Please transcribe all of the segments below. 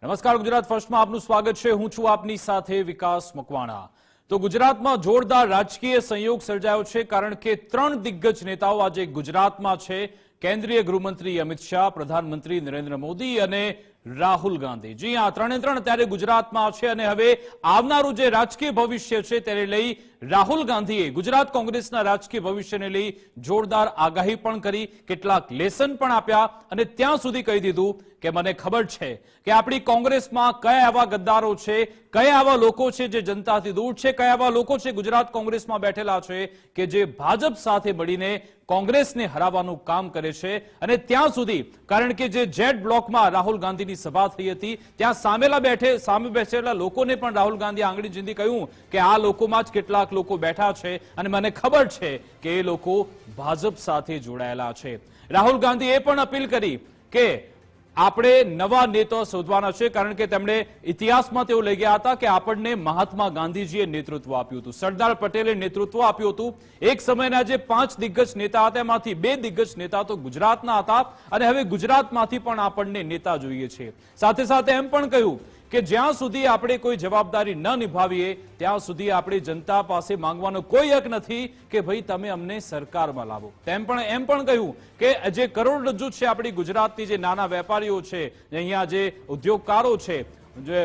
નમસ્કાર, ગુજરાત ફર્સ્ટમાં આપનું સ્વાગત છે। હું છું આપની સાથે વિકાસ મકવાણા। તો ગુજરાતમાં જોરદાર રાજકીય સંયોગ સર્જાયો છે, કારણ કે ત્રણ દિગ્ગજ નેતાઓ આજે ગુજરાતમાં છે। કેન્દ્રીય ગૃહમંત્રી અમિત શાહ, પ્રધાનમંત્રી નરેન્દ્ર મોદી અને રાહુલ ગાંધી। જી હા, ત્રણે ત્રણ અત્યારે ગુજરાતમાં છે અને હવે આવનારું જે રાજકીય ભવિષ્ય છે તેને લઈ રાહુલ ગાંધીએ ગુજરાત કોંગ્રેસના રાજકીય ભવિષ્યને લઈ જોરદાર આગાહી પણ કરી, કેટલાક લેસન પણ આપ્યા અને ત્યાં સુધી કહી દીધું કે મને ખબર છે કે આપણી કોંગ્રેસમાં કયા એવા ગદ્દારો છે, કયા એવા લોકો છે જે જનતાથી દૂર છે, કયા એવા લોકો છે ગુજરાત કોંગ્રેસમાં બેઠેલા છે કે જે ભાજપ સાથે મળીને કોંગ્રેસને હરાવવાનું કામ કરે છે। અને ત્યાં સુધી, કારણ કે જે જેડ બ્લોકમાં રાહુલ ગાંધીની સભા થઈ હતી ત્યાં સામે બેઠેલા લોકોને પણ રાહુલ ગાંધીએ આંગળી ચીંધી કહ્યું કે આ લોકોમાં જ કેટલાક લોકો બેઠા છે અને મને ખબર છે કે એ લોકો ભાજપ સાથે જોડાયેલા છે। રાહુલ ગાંધીએ એ પણ અપીલ કરી કે આપણે નવા નેતા શોધવાના છે, કારણ કે તેમણે ઇતિહાસમાં તેઓ લઈ ગયા હતા કે આપણને મહાત્મા ગાંધીજીએ નેતૃત્વ આપ્યું હતું, સરદાર પટેલે નેતૃત્વ આપ્યું હતું। એક સમયના જે 5 દિગ્ગજ નેતા હતા એમાંથી 2 દિગ્ગજ નેતા તો ગુજરાતના હતા અને હવે ગુજરાતમાંથી પણ આપણને નેતા જોઈએ છે। સાથે સાથે એમ પણ કહ્યું કે જ્યાં સુધી આપણે કોઈ જવાબદારી ન નિભાવીએ ત્યાં સુધી આપણે જનતા પાસે માંગવાનો કોઈ હક નથી કે ભાઈ તમે અમને સરકારમાં લાવો। એમ પણ કહ્યું કે જે કરોડરજ્જુ છે આપણી ગુજરાતની, જે નાના વેપારીઓ છે, અહીંયા જે ઉદ્યોગકારો છે, જે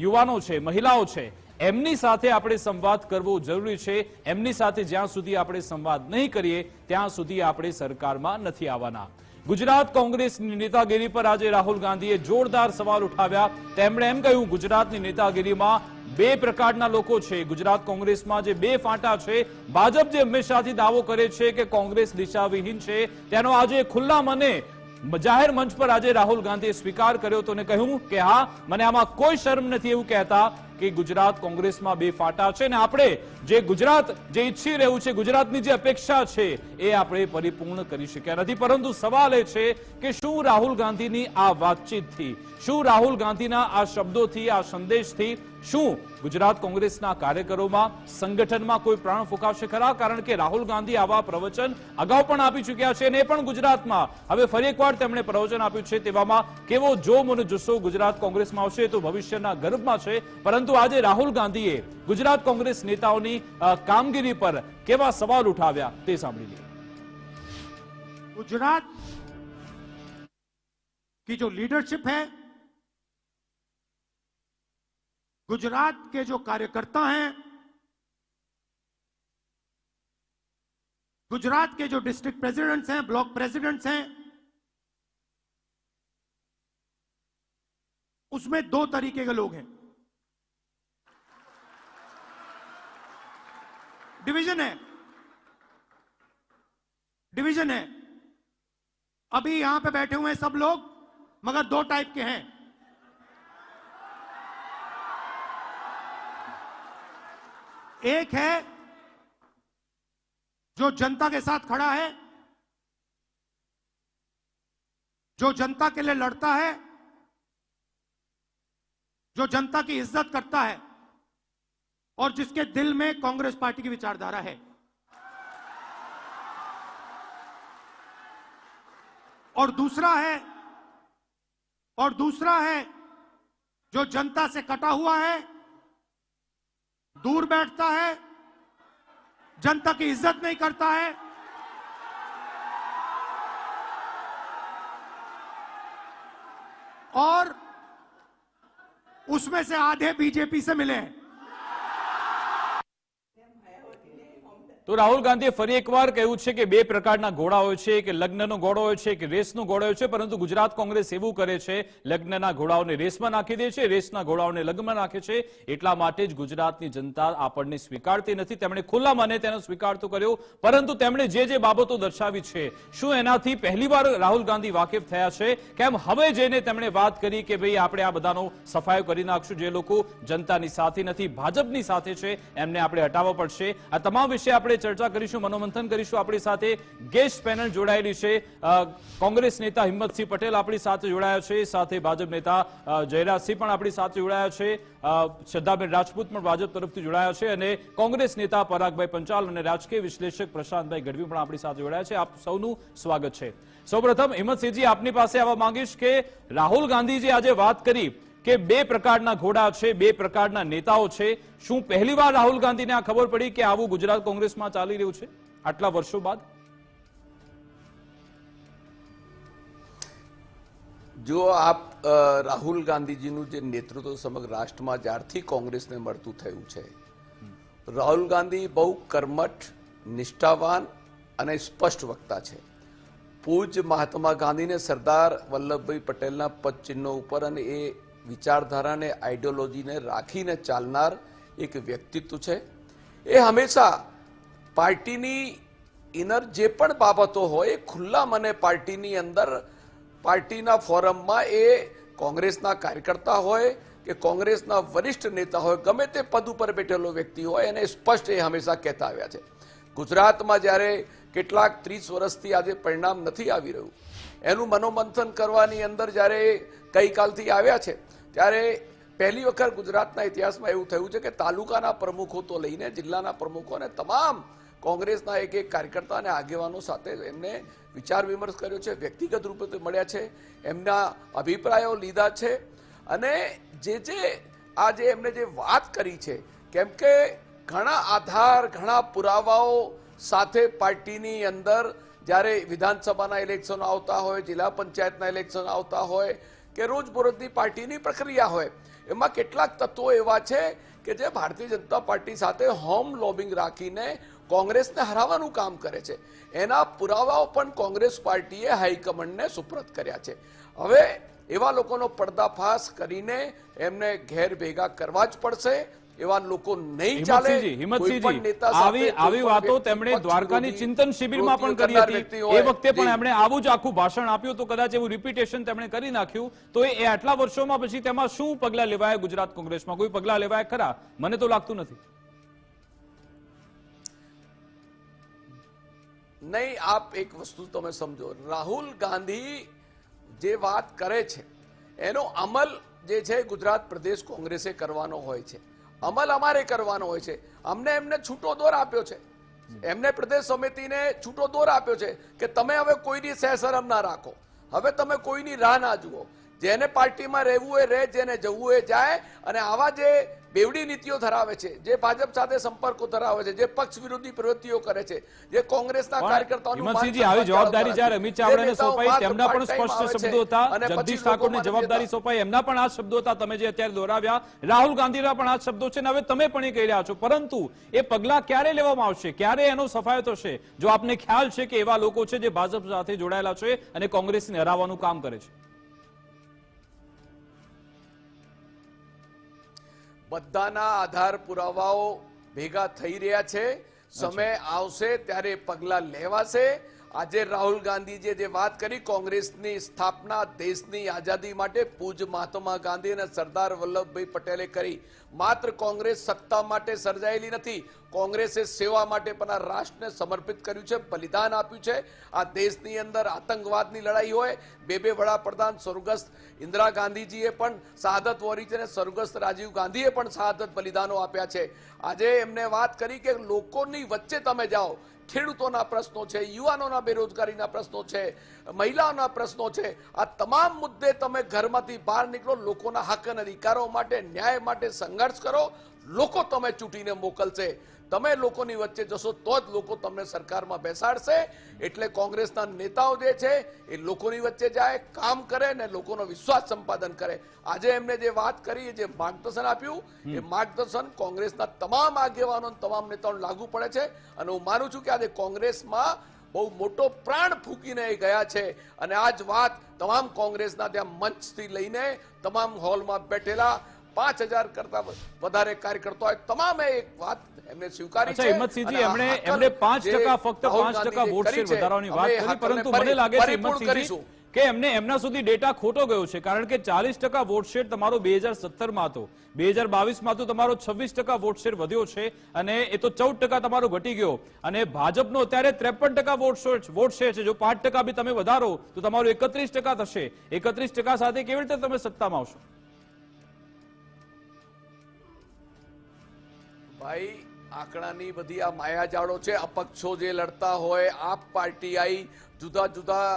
યુવાનો છે, મહિલાઓ છે, એમની સાથે આપણે સંવાદ કરવો જરૂરી છે। એમની સાથે જ્યાં સુધી આપણે સંવાદ નહીં કરીએ ત્યાં સુધી આપણે સરકારમાં નથી આવવાના। ગુજરાત કોંગ્રેસની નેતાગીરી પર આજે રાહુલ ગાંધીએ જોરદાર સવાલ ઉઠાવ્યા। તેમણે એમ કહ્યું ગુજરાતની નેતાગીરીમાં 2 પ્રકારના લોકો છે। ગુજરાત કોંગ્રેસમાં જે 2 ફાંટા છે, ભાજપ જે હંમેશાથી દાવો કરે છે કે કોંગ્રેસ દિશાવિહીન છે, તેનો આજે ખુલ્લા મને જાહેર મંચ પર આજે રાહુલ ગાંધીએ સ્વીકાર કર્યો હતો અને કહ્યું કે હા, મને આમાં કોઈ શરમ નથી એવું કહેતા કે ગુજરાત કોંગ્રેસમાં 2 ફાંટા છે અને આપણે જે ગુજરાત જે ઈચ્છી રહ્યું છે, ગુજરાતની જે અપેક્ષા છે એ આપણે પરિપૂર્ણ કરી શક્યા નથી। પરંતુ સવાલ એ છે કે શું રાહુલ ગાંધીની આ વાતચીતથી, શું રાહુલ ગાંધીના આ શબ્દોથી, આ સંદેશથી શું ગુજરાત કોંગ્રેસના કાર્યકરોમાં, સંગઠનમાં કોઈ પ્રાણ ફૂંકાશે ખરા? કારણ કે રાહુલ ગાંધી આવા પ્રવચન અગાઉ પણ આપી ચૂક્યા છે અને પણ ગુજરાતમાં હવે ફરી એકવાર તેમણે પ્રવચન આપ્યું છે। તેવામાં કેવો જોમ અને જુસ્સો ગુજરાત કોંગ્રેસમાં આવશે તો ભવિષ્યના ગર્ભમાં છે। પરંતુ આજે રાહુલ ગાંધીએ ગુજરાત કોંગ્રેસ નેતાઓની કામગીરી પર કેવા સવાલ ઉઠાવ્યા તે સાંભળી लीजिए। गुजरात की जो लीडरशिप है, गुजरात के जो कार्यकर्ता हैं, गुजरात के जो डिस्ट्रिक्ट प्रेसिडेंट्स हैं, ब्लॉक प्रेसिडेंट्स हैं, उसमें 2 तरीके के लोग हैं। डिवीजन है। अभी यहां पे बैठे हुए हैं सब लोग, मगर 2 टाइप के हैं। एक है जो जनता के साथ खड़ा है, जो जनता के लिए लड़ता है, जो जनता की इज्जत करता है और जिसके दिल में कांग्रेस पार्टी की विचारधारा है। और दूसरा है जो जनता से कटा हुआ है, दूर बैठता है, जनता की इज्जत नहीं करता है, और उसमें से आधे बीजेपी से मिले हैं। તો રાહુલ ગાંધીએ ફરી એકવાર કહ્યું છે કે 2 પ્રકારના ઘોડા હોય છે, કે લગ્નનો ઘોડો હોય છે, કે રેસનો ઘોડો હોય છે। પરંતુ ગુજરાત કોંગ્રેસ એવું કરે છે, લગ્નના ઘોડાઓને રેસમાં નાખી દે છે, રેસના ઘોડાઓને લગ્નમાં નાખે છે। એટલા માટે જ ગુજરાતની જનતા આપણને સ્વીકારતી નથી। તેમણે ખુલ્લા મને તેનો સ્વીકાર તો કર્યો, પરંતુ તેમણે જે બાબતો દર્શાવી છે, શું એનાથી પહેલીવાર રાહુલ ગાંધી વાકેફ થયા છે? કેમ હવે જઈને તેમણે વાત કરી કે ભાઈ આપણે આ બધાનો સફાયો કરી નાખશું, જે લોકો જનતાની સાથે નથી, ભાજપની સાથે છે, એમને આપણે હટાવવા પડશે। આ તમામ વિશે આપણે ચર્ચા કરીશું, મનોમંથન કરીશું। આપણી સાથે ગેસ્ટ પેનલ જોડાયેલી છે। કોંગ્રેસ નેતા હિંમતસિંહ પટેલ આપણી સાથે જોડાયા છે, સાથે ભાજપ નેતા જયરાજસિંહ પણ આપણી સાથે જોડાયા છે, શ્રદ્ધાબેન રાજપૂત પણ ભાજપ તરફથી જોડાયા છે અને કોંગ્રેસ નેતા પરાગભાઈ પંચાલ અને રાજકીય વિશ્લેષક પ્રશાંતભાઈ ગઢવી પણ આપણી સાથે જોડાયા છે। આપ સૌનું સ્વાગત છે। સૌપ્રથમ હિંમતસિંહજી, આપની પાસે આવવા માંગીશ કે રાહુલ ગાંધીજી આજે વાત કરી કે બે પ્રકારના ઘોડા છે, બે પ્રકારના નેતાઓ છે. શું પહેલીવાર રાહુલ ગાંધીને આ ખબર પડી કે આવું ગુજરાત કોંગ્રેસમાં ચાલી રહ્યું છે આટલા વર્ષો બાદ? જો આપ રાહુલ ગાંધીજીનું જે નેતૃત્વ સમગ્ર રાષ્ટ્રમાં જ્યારથી કોંગ્રેસને મળતું થયું છે, રાહુલ ગાંધી બહુ કર્મઠ, નિષ્ઠાવાન અને સ્પષ્ટ વક્તા છે. પૂજ્ય મહાત્મા ગાંધીને સરદાર વલ્લભભાઈ પટેલના પદચિહ્નો ઉપર અને એ વિચારધારાને, આઈડિયોલોજીને રાખીને ચાલનાર એક વ્યક્તિત્વ છે. એ હંમેશા પાર્ટીની ઇનર જે પણ બાબતો હોય એ ખુલ્લા મને પાર્ટીની અંદર, પાર્ટીના ફોરમમાં, એ કોંગ્રેસના કાર્યકર્તા હોય કે કોંગ્રેસના વરિષ્ઠ નેતા હોય, ગમે તે પદ ઉપર બેઠેલો વ્યક્તિ હોય, એને સ્પષ્ટ એ હંમેશા કહેતા આવ્યા છે. ગુજરાતમાં જ્યારે કેટલાક 30 વર્ષથી આજે પરિણામ નથી આવી રહ્યું, એનું મનોમંથન કરવાની અંદર જ્યારે ગઈકાલથી આવ્યા છે, ત્યારે પહેલી વખત ગુજરાતના ઇતિહાસમાં એવું થયું છે કે તાલુકાના પ્રમુખો તો લઈને જિલ્લાના પ્રમુખો અને તમામ કોંગ્રેસના એક એક કાર્યકર્તા અને આગેવાનો સાથે એમને વિચાર વિમર્શ કર્યો છે, વ્યક્તિગત રૂપે મળ્યા છે, એમના અભિપ્રાયો લીધા છે. અને આજે એમને જે વાત કરી છે, કેમ કે ઘણા આધાર, ઘણા પુરાવાઓ સાથે પાર્ટીની અંદર જ્યારે વિધાનસભાના ઇલેક્શન આવતા હોય, જિલ્લા પંચાયતના ઇલેક્શન આવતા હોય કે રોજબરોજની પાર્ટીની પ્રક્રિયા હોય, એમાં કેટલાક તત્વો એવા છે કે જે ભારતીય જનતા પાર્ટી સાથે હોમ લોબિંગ રાખીને કોંગ્રેસને હરાવવાનું કામ કરે છે. એના પુરાવાઓ પણ કોંગ્રેસ પાર્ટીએ હાઈકમાન્ડને સુપ્રત કર્યા છે. હવે એવા લોકોનો પર્દાફાશ કરીને એમને ઘેર ભેગા કરવા જ પડશે. એવા લોકો નહીં ચાલે. આવી વાતો તેમણે દ્વારકાની ચિંતન શિબિરમાં પણ કરી હતી. એ વખતે પણ એમણે આવું જ આખું ભાષણ આપ્યું, તો કદાચ એવું રિપીટેશન તેમણે કરી નાખ્યું. તો એ આટલા વર્ષોમાં પછી તેમાં શું પગલા લેવાય ગુજરાત કોંગ્રેસમાં? કોઈ પગલા લેવાય ખરા? મને તો લાગતું નથી. નહીં, આપ એક વસ્તુ તમે સમજો, રાહુલ ગાંધી જે વાત કરે છે એનો અમલ જે છે ગુજરાત પ્રદેશ કોંગ્રેસે કરવાનો હોય છે, અમલ અમારે કરવાનો હોય છે. અમને એમને છૂટો દોર આપ્યો છે, એમને પ્રદેશ સમિતિને છૂટો દોર આપ્યો છે કે તમે હવે કોઈની સહેશરમ ના રાખો, હવે તમે કોઈની રાહ ના જુઓ, જેને પાર્ટીમાં રહેવું એ રહે, જેને જવું એ જાય. અને આવા જે બેવડી નીતિઓ ધરાવે છે, જે ભાજપ સાથે સંપર્કો ધરાવે છે, જે પક્ષ વિરોધી પ્રવૃત્તિઓ કરે છે, જે કોંગ્રેસના કાર્યકર્તાઓનું આવી જવાબદારી જ્યારે અમિત ચાવડાને સોંપાઈ, તેમના પણ સ્પષ્ટ શબ્દો હતા. જગદીશ ઠાકોરને જવાબદારી સોંપાઈ, એમના પણ આ શબ્દો હતા તમે જે અત્યારે દોરાવ્યા. રાહુલ ગાંધીના પણ આ શબ્દો છે, હવે તમે પણ એ કહી રહ્યા છો. પરંતુ એ પગલા ક્યારે લેવામાં આવશે, ક્યારે એનો સફાયો થશે? જો આપને ખ્યાલ છે કે એવા લોકો છે જે ભાજપ સાથે જોડાયેલા છે અને કોંગ્રેસને હરાવવાનું કામ કરે છે. બધાના આધાર પુરાવાઓ ભેગા થઈ રહ્યા છે. સમય આવશે ત્યારે પગલા લેવાશે. આજે રાહુલ ગાંધીજીએ જે વાત કરી, કોંગ્રેસની સ્થાપના દેશની આઝાદી માટે પૂજ્ય મહાત્મા ગાંધી અને સરદાર વલ્લભભાઈ પટેલે કરી. માત્ર કોંગ્રેસ સત્તા માટે સર્જાયેલી નથી, કોંગ્રેસે સેવા માટે પણ આ રાષ્ટ્રને સમર્પિત કર્યું છે, બલિદાન આપ્યું છે. આ દેશની અંદર આતંકવાદની લડાઈ હોય, બે વડાપ્રધાન સ્વર્ગસ્થ ઇન્દિરા ગાંધીજીએ પણ શહાદત વરી છે અને સ્વર્ગસ્થ રાજીવ ગાંધીએ પણ શહાદત બલિદાનો આપ્યા છે. આજે એમને વાત કરી કે લોકોની વચ્ચે તમે જાઓ, ખેડૂતોના પ્રશ્નો છે, યુવાનોના બેરોજગારીના પ્રશ્નો છે, મહિલાઓના પ્રશ્નો છે, આ તમામ મુદ્દે તમે ઘરમાંથી બહાર નીકળો, લોકોના હક અને અધિકારો માટે, ન્યાય માટે સંઘર્ષ કરો. લોકો તમે ચૂંટીને મોકલશે. તમે લોકોની વચ્ચે જશો તો જ લોકો તમને સરકારમાં બેસાડશે. એટલે કોંગ્રેસના નેતાઓ જે છે એ લોકોની વચ્ચે જાય, કામ કરે ને લોકોનો વિશ્વાસ સંપાદન કરે. આજે એમને જે વાત કરી, જે માર્ગદર્શન આપ્યું, એ માર્ગદર્શન કોંગ્રેસના તમામ આગેવાનો, તમામ નેતાઓને લાગુ પડે છે. અને હું માનું છું કે આજે કોંગ્રેસમાં બહુ મોટો પ્રાણ ફૂંકીને ગયા છે. અને આ જ વાત તમામ કોંગ્રેસના ત્યાં મંચથી લઈને તમામ હોલમાં બેઠેલા 5000 કરતા વધારે કાર્યકર્તાઓ તમામે એક વાત એમને સ્વીકારી છે. હિંમતસિંહજી, એમણે 5% ફક્ત 5% વોટ શેર વધારવાની વાત કરી, પરંતુ મને લાગે છે હિંમતસિંહજી કે એમના સુધી ડેટા ખોટો ગયો છે. કારણ કે 40% વોટ શેર તમારો 2017માં હતો, 2022માં તો તમારો 26% વોટ શેર વધ્યો છે અને એ તો 14% તમારો ઘટી ગયો. અને ભાજપનો અત્યારે 53% વોટ શેર છે. જો 5% બી તમે વધારો તો તમારો 31% થશે. 31% સાથે કેવી રીતે તમે સત્તામાં આવશો? ભાઈ, આંકડાની બધી આ માયાજાળો છે. અપક્ષો જે લડતા હોય, આપ પાર્ટી આવી, જુદા જુદા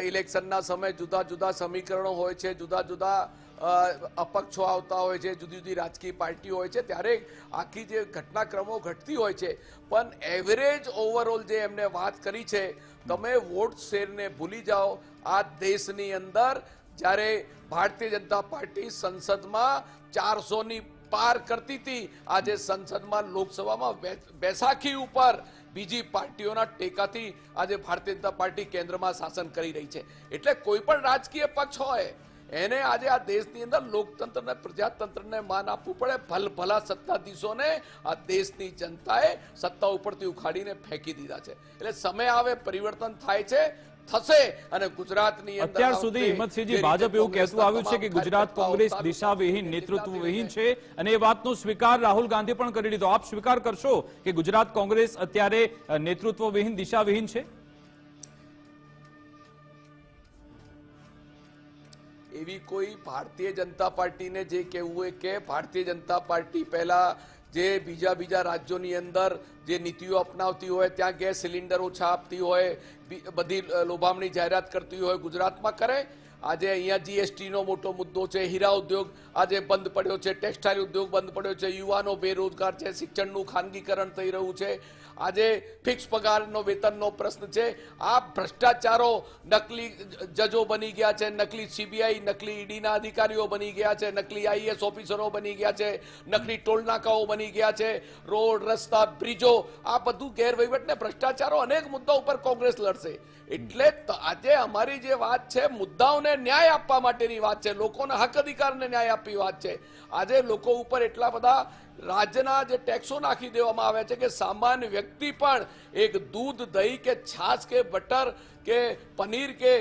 ઇલેક્શનના સમયે જુદા જુદા સમીકરણો હોય છે, જુદા જુદા અપક્ષો આવતા હોય છે, જુદી જુદી રાજકીય પાર્ટીઓ હોય છે, ત્યારે આખી જે ઘટનાક્રમો ઘટતી હોય છે, પણ એવરેજ ઓવરઓલ જે એમને વાત કરી છે, તમે વોટ શેરને ભૂલી જાઓ. આ દેશની અંદર જ્યારે ભારતીય જનતા પાર્ટી સંસદમાં 400ની પાર કરતી હતી, આજે સંસદમાં લોકસભામાં બેસાખી ઉપર બીજી પાર્ટીઓના ટેકાથી આજે ભારતીય જનતા પાર્ટી કેન્દ્રમાં શાસન કરી રહી છે. એટલે કોઈ પણ રાજકીય પક્ષ હોય એને આજે આ દેશની અંદર લોકતંત્રને પ્રજાતંત્રને માન આપવું પડે. ભલા સત્તાધીશોને આ દેશની જનતાએ સત્તા ઉપરથી ઉખાડીને ફેંકી દીધા છે. એટલે સમય આવે પરિવર્તન થાય છે, થશે. અને ગુજરાતની અંદર અત્યાર સુધી હિંમતસિંહજી ભાજપ એવું કહેતું આવ્યું છે કે ગુજરાત કોંગ્રેસ દિશાવિહીન, નેતૃત્વવિહીન છે, અને એ વાતનો સ્વીકાર રાહુલ ગાંધી પણ કરી લીધો. આપ સ્વીકાર કરશો કે ગુજરાત કોંગ્રેસ અત્યારે નેતૃત્વવિહીન, દિશાવિહીન છે? એવી કોઈ ભારતીય જનતા પાર્ટીને જે કહેવું હોય કે ભારતીય જનતા પાર્ટી પહેલા જે બીજા રાજ્યોની અંદર જે નીતિઓ અપનાવતી હોય, ત્યાં ગેસ સિલિન્ડર ઓછા આપતી હોય, બધી લોભામણી જાહેરાત કરતી હોય, ગુજરાતમાં કરે. આજે અહીંયા જીએસટીનો મોટો મુદ્દો છે, હીરા ઉદ્યોગ આજે બંધ પડ્યો છે, ટેક્સટાઇલ ઉદ્યોગ બંધ પડ્યો છે, યુવાનો બેરોજગાર છે, શિક્ષણનું ખાનગીકરણ થઈ રહ્યું છે, આજે ફિક્સ પગારનો વેતનનો પ્રશ્ન છે. આ ભ્રષ્ટાચારો, નકલી જજો બની ગયા છે, નકલી સીબીઆઈ, નકલી ઈડીના અધિકારીઓ બની ગયા છે, નકલી આઈએએસ ઓફિસરો બની ગયા છે, નકલી ટોલનાકાઓ બની ગયા છે, રોડ, રસ્તા, બ્રિજો, આ બધું ગેરવહીવટ ને ભ્રષ્ટાચારો, અનેક મુદ્દાઓ ઉપર કોંગ્રેસ લડશે. એટલે આજે અમારી જે વાત છે, મુદ્દાઓને ન્યાય આપવા માટેની વાત છે, લોકોના હક અધિકારને ન્યાય આપવી વાત છે. આજે લોકો ઉપર એટલા બધા રાજ્યના જે ટેક્સો નાખી દેવામાં આવ્યા છે કે સામાન્ય વ્યક્તિ પણ એક દૂધ, દહીં કે છાશ કે બટર કે પનીર કે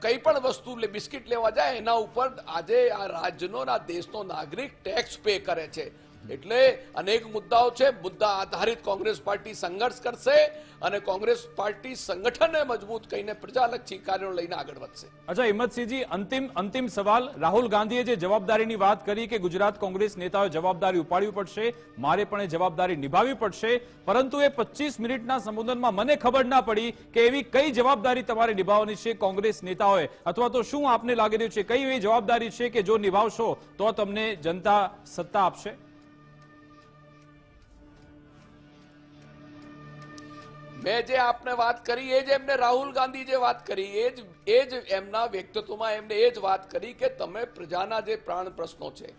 કંઈ પણ વસ્તુ બિસ્કિટ લેવા જાય એના ઉપર આજે આ રાજ્યનો, આ દેશનો નાગરિક ટેક્સ પે કરે છે. એટલે અનેક મુદ્દાઓ છે. મુદ્દા આધારિત કોંગ્રેસ પાર્ટી સંઘર્ષ કરશે અને કોંગ્રેસ પાર્ટી સંગઠનને મજબૂત કરીને પ્રજાલક્ષી કાર્યો લઈને આગળ વધશે. અચ્છા હિંમતસિંહજી, અંતિમ સવાલ. રાહુલ ગાંધીએ જે જવાબદારીની વાત કરી કે ગુજરાત કોંગ્રેસ નેતાઓએ જવાબદારી ઉપાડવી પડશે, મારે પણ એ જવાબદારી નિભાવવી પડશે, પરંતુ એ 25 મિનિટના સંબોધનમાં મને ખબર ના પડી કે એવી કઈ જવાબદારી તમારે નિભાવવાની છે કોંગ્રેસ નેતાઓએ, અથવા તો શું આપને લાગી રહ્યું છે કઈ એવી જવાબદારી છે કે જો નિભાવશો તો તમને જનતા સત્તા આપશે? મેં જે આપને વાત કરી એ જ એમને રાહુલ ગાંધી જે વાત કરી એ જ એમના વ્યક્તિત્વમાં એમને એ જ વાત કરી કે તમે પ્રજાના જે પ્રાણ પ્રશ્નો છે,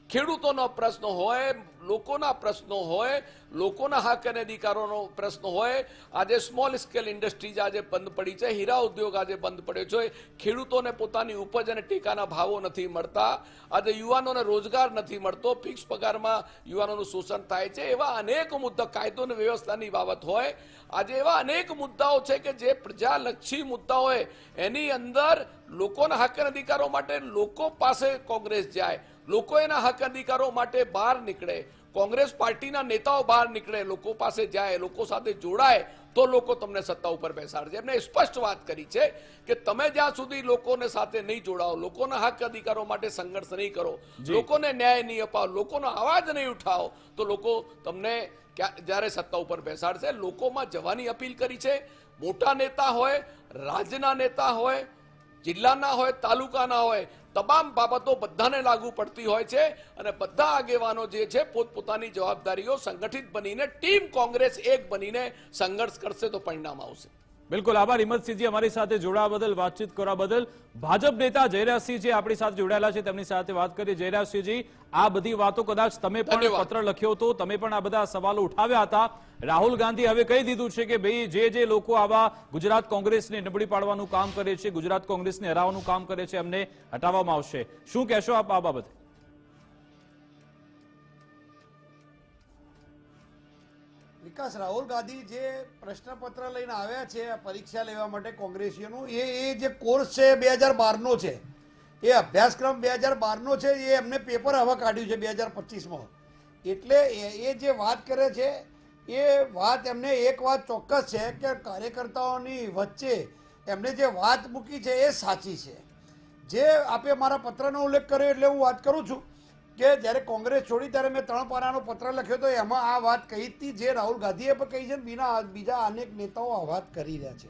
ખેડૂતોનો પ્રશ્ન હોય, લોકોના પ્રશ્નો હોય, લોકોના હક અને અધિકારોનો પ્રશ્ન હોય, આજે સ્મોલ સ્કેલ ઇન્ડસ્ટ્રીઝ આજે બંધ પડી છે, હીરા ઉદ્યોગ આજે બંધ પડ્યો છે, ખેડૂતોને પોતાની ઉપજ અને ટેકાના ભાવો નથી મળતા, આજે યુવાનોને રોજગાર નથી મળતો, ફિક્સ પગારમાં યુવાનોનું શોષણ થાય છે, એવા અનેક મુદ્દા, કાયદો અને વ્યવસ્થાની બાબત હોય, આજે એવા અનેક મુદ્દાઓ છે કે જે પ્રજાલક્ષી મુદ્દા હોય એની અંદર લોકોના હક અને અધિકારો માટે લોકો પાસે કોંગ્રેસ જાય, લોકો એના હક અધિકારો માટે બહાર નીકળે, કોંગ્રેસ પાર્ટીના નેતાઓ બહાર નીકળે, લોકો પાસે જાય, લોકો સાથે જોડાય, તો લોકો તમને સત્તા ઉપર બેસાડશે. એમને સ્પષ્ટ વાત કરી છે કે તમે જ્યાં સુધી લોકોને સાથે નહીં જોડાઓ, લોકોના હક અધિકારો માટે સંઘર્ષ નહીં કરો, લોકોને ન્યાય નહીં અપાવો, લોકોનો અવાજ નહીં ઉઠાવો, તો લોકો તમને જ્યારે સત્તા ઉપર બેસાડશે. લોકોમાં જવાની અપીલ કરી છે. મોટા નેતા હોય, રાજ્યના નેતા હોય, જિલ્લાના હોય, તાલુકાના હોય, તમામ બાબતો બધાને લાગુ પડતી હોય છે અને બધા આગેવાનો જે છે પોતપોતાની જવાબદારીઓ સંગઠિત બનીને ટીમ કોંગ્રેસ એક બનીને સંઘર્ષ કરશે તો પરિણામ આવશે. બિલકુલ આભાર હિંમતસિંહજી, અમારી સાથે જોડાવા બદલ, વાતચીત કરવા બદલ. ભાજપ નેતા જયરાજસિંહ જે આપણી સાથે જોડાયેલા છે તેમની સાથે વાત કરીએ. જયરાજસિંહજી, આ બધી વાતો કદાચ તમે પણ પત્ર લખ્યો હતો, તમે પણ આ બધા સવાલો ઉઠાવ્યા હતા. રાહુલ ગાંધી હવે કહી દીધું છે કે ભાઈ જે લોકો આવા ગુજરાત કોંગ્રેસને નબળી પાડવાનું કામ કરે છે, ગુજરાત કોંગ્રેસને હરાવવાનું કામ કરે છે, એમને હટાવવામાં આવશે. શું કહેશો આપ આ બાબતે? વિકાસ, રાહુલ ગાંધી જે પ્રશ્નપત્ર લઈને આવ્યા છે પરીક્ષા લેવા માટે કોંગ્રેસીઓનું, એ જે કોર્સ છે 2012નો છે, એ અભ્યાસક્રમ 2012નો છે, એ એમને પેપર હવે કાઢ્યું છે 2025માં. એટલે એ જે વાત કરે છે એ વાત એમને એક વાત ચોક્કસ છે કે કાર્યકર્તાઓની વચ્ચે એમને જે વાત મૂકી છે એ સાચી છે. જે આપે મારા પત્રનો ઉલ્લેખ કર્યો એટલે હું વાત કરું છું કે જ્યારે કોંગ્રેસ છોડી ત્યારે મેં 3 પાનાનો પત્ર લખ્યો હતો, એમાં આ વાત કહી હતી જે રાહુલ ગાંધીએ પણ કહી છે, બીજા અનેક નેતાઓ આ વાત કરી રહ્યા છે.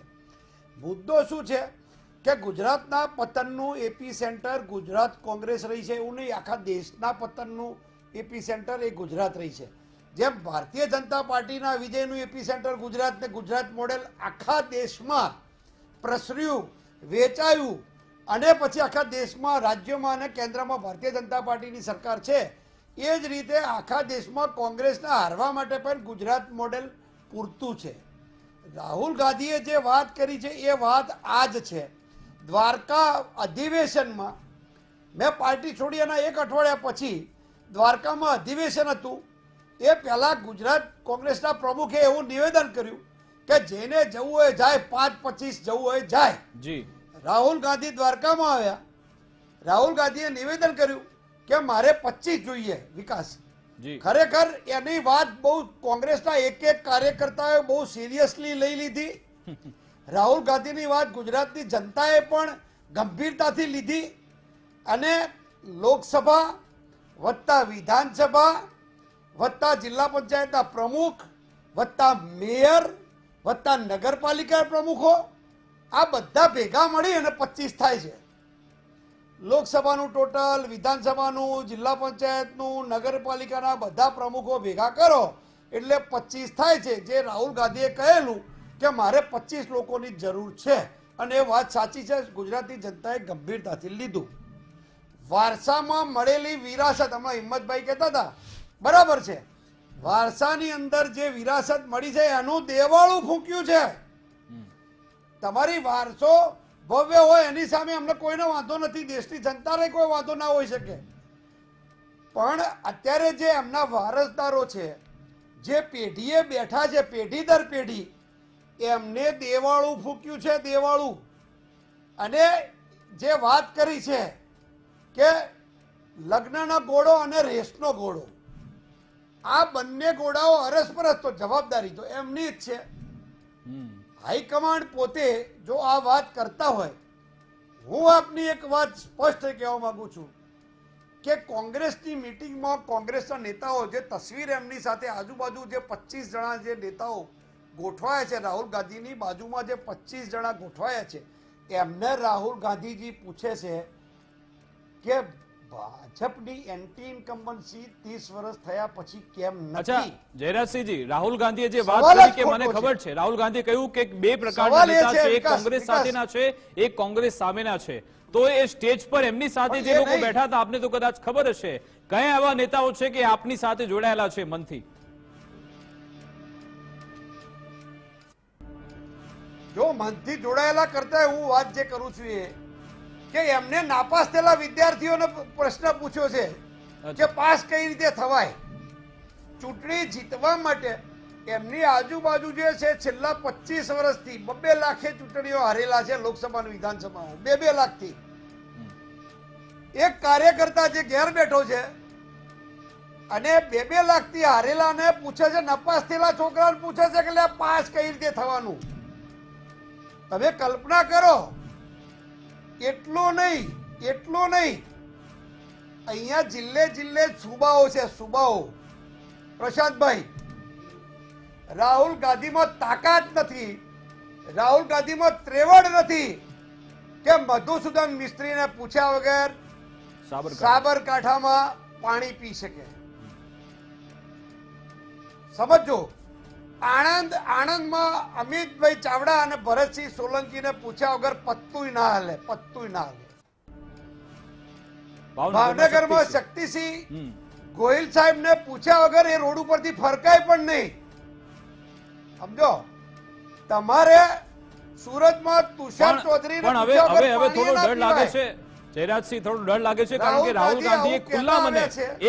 મુદ્દો શું છે કે ગુજરાતના પતનનું એપી સેન્ટર ગુજરાત કોંગ્રેસ રહી છે, એવું નહીં, આખા દેશના પતનનું એપી સેન્ટર એ ગુજરાત રહી છે. જેમ ભારતીય જનતા પાર્ટીના વિજયનું એપી સેન્ટર ગુજરાત ને ગુજરાત મોડેલ આખા દેશમાં પ્રસર્યું, વેચાયું અને પછી આખા દેશમાં, રાજ્યોમાં અને કેન્દ્રમાં ભારતીય જનતા પાર્ટીની સરકાર છે, એ જ રીતે આખા દેશમાં કોંગ્રેસને હારવા માટે પણ ગુજરાત મોડેલ પૂરતું છે. રાહુલ ગાંધીએ જે વાત કરી છે એ વાત આ જ છે. દ્વારકા અધિવેશનમાં મેં પાર્ટી છોડી એના એક અઠવાડિયા પછી દ્વારકામાં અધિવેશન હતું, એ પહેલા ગુજરાત કોંગ્રેસના પ્રમુખે એવું નિવેદન કર્યું કે જેને જવું હોય જાય, 5-25 જવું હોય જાય. જી રાહુલ ગાંધી દ્વારકામાં આવ્યા, રાહુલ ગાંધીએ નિવેદન કર્યું કે મારે 25 જોઈએ વિકાસ. જી ખરેખર એની વાત બહુ કોંગ્રેસના એક એક કાર્યકર્તાઓએ બહુ સિરિયસલી લઈ લીધી. રાહુલ ગાંધીની વાત ગુજરાતની જનતાએ પણ ગંભીરતાથી લીધી અને લોકસભા વત્તા વિધાનસભા વત્તા જિલ્લા પંચાયતના પ્રમુખ વત્તા મેયર વત્તા નગરપાલિકા પ્રમુખો, આ બધા ભેગા મળી અને 25 થાય છે. લોકસભાનું ટોટલ, વિધાનસભાનું, જિલ્લા પંચાયતનું, નગરપાલિકાના બધા પ્રમુખો ભેગા કરો એટલે 25 થાય છે. જે રાહુલ ગાંધીએ કહેલું કે મારે 25 લોકોની જરૂર છે અને એ વાત સાચી છે. ગુજરાતની જનતાએ ગંભીરતાથી લીધું. વારસામાં મળેલી વિરાસત, હમણાં હિંમતભાઈ કહેતા હતા, બરાબર છે, વારસાની અંદર જે વિરાસત મળી છે એનું દેવાળું ફૂંક્યું છે. તમારી વારસો ભવ્ય હોય એની સામે અમને કોઈનો વાંધો નથી, દેશની જનતાને કોઈ વાંધો ના હોઈ શકે, પણ અત્યારે જે એમના વારસદારો છે, જે પેઢીએ બેઠા છે, પેઢી દર પેઢી, એમને દેવાળું ફૂંક્યું છે, દેવાળું. અને જે વાત કરી છે કે લગ્નનો ઘોડો અને રેસનો ઘોડો, આ બંને ઘોડાઓ અરસપરસ, તો જવાબદારી તો એમની જ છે. હાઈકમાન્ડ પોતે જો આ વાત કરતા હોય, હું આપની એક વાત સ્પષ્ટ કહેવા માંગુ છું કે કોંગ્રેસની મિટિંગમાં કોંગ્રેસના નેતાઓ, જે તસવીર એમની સાથે આજુબાજુ જે 25 જણા જે નેતાઓ ગોઠવાયા છે, રાહુલ ગાંધીની બાજુમાં જે 25 જણા ગોઠવાયા છે, એમને રાહુલ ગાંધીજી પૂછે છે કે ભાજપની એન્ટી ઇન્કમ્બન્સી 30 વર્ષ થયા પછી કેમ અચ્છા નથી? જયરાજસિંહજી, રાહુલ ગાંધીએ જે વાત સવાલ જ કરી કે મને ખોટો ખબર છે. છે, રાહુલ ગાંધીએ કહ્યું કે બે પ્રકારના સવાલ એ નેતા છે, છે, એક વિકાસ, કોંગ્રેસ વિકાસ. સાથેના છે, એક કોંગ્રેસ સામેના છે. તો એ સ્ટેજ પર એમની સાથે પણ જે એ લોકો નહીં. બેઠા હતા, આપને તો કદાચ ખબર હશે, કયા એવા નેતાઓ છે કે આપની સાથે જોડાયેલા છે મનથી? જો મનથી જોડાયેલા કરતા હું વાત જે કરું છું એ કે એમને નાપાસ થયેલા વિદ્યાર્થીઓને પ્રશ્ન પૂછ્યો છે કે પાસ કઈ રીતે થવાય. ચૂંટણી જીતવા માટે એમની આજુબાજુ જે છે છેલ્લા 25 વર્ષથી 2 લાખે ચૂંટણીઓ હારેલા છે, લોકસભા વિધાનસભામાં 2 લાખથી. એક કાર્યકર્તા જે ઘેર બેઠો છે અને 2 લાખથી હારેલાને પૂછે છે, નપાસ થયેલા છોકરાને પૂછે છે કે પાસ કઈ રીતે થવાનું. તમે કલ્પના કરો, એટલું નહીં, અહીંયા જિલ્લે જિલ્લે સુબાઓ છે, સુબાઓ. પ્રશાંતભાઈ, રાહુલ ગાંધીમાં તાકાત નથી, રાહુલ ગાંધીમાં ત્રેવડ નથી કે મધુસૂદન મિસ્ત્રીને પૂછ્યા વગર સાબરકાંઠામાં પાણી પી શકે. સમજો, આણંદમાં અમિતભાઈ ચાવડા અને ભરતસિંહ સોલંકીને પૂછ્યા વગર પત્તુંય ના હાલે. ભાવનગરમાં શક્તિસિંહ ગોહિલ સાહેબને પૂછ્યા વગર એ રોડ ઉપરથી ફરકાય પણ નહીં. સમજો, તમારે સુરતમાં તુષાર ચૌધરી પણ હવે થોડો ડર લાગે છે જયરાજસિંહ, થોડો ડર લાગે છે, કારણ કે રાહુલ ગાંધીએ ખુલ્લા મને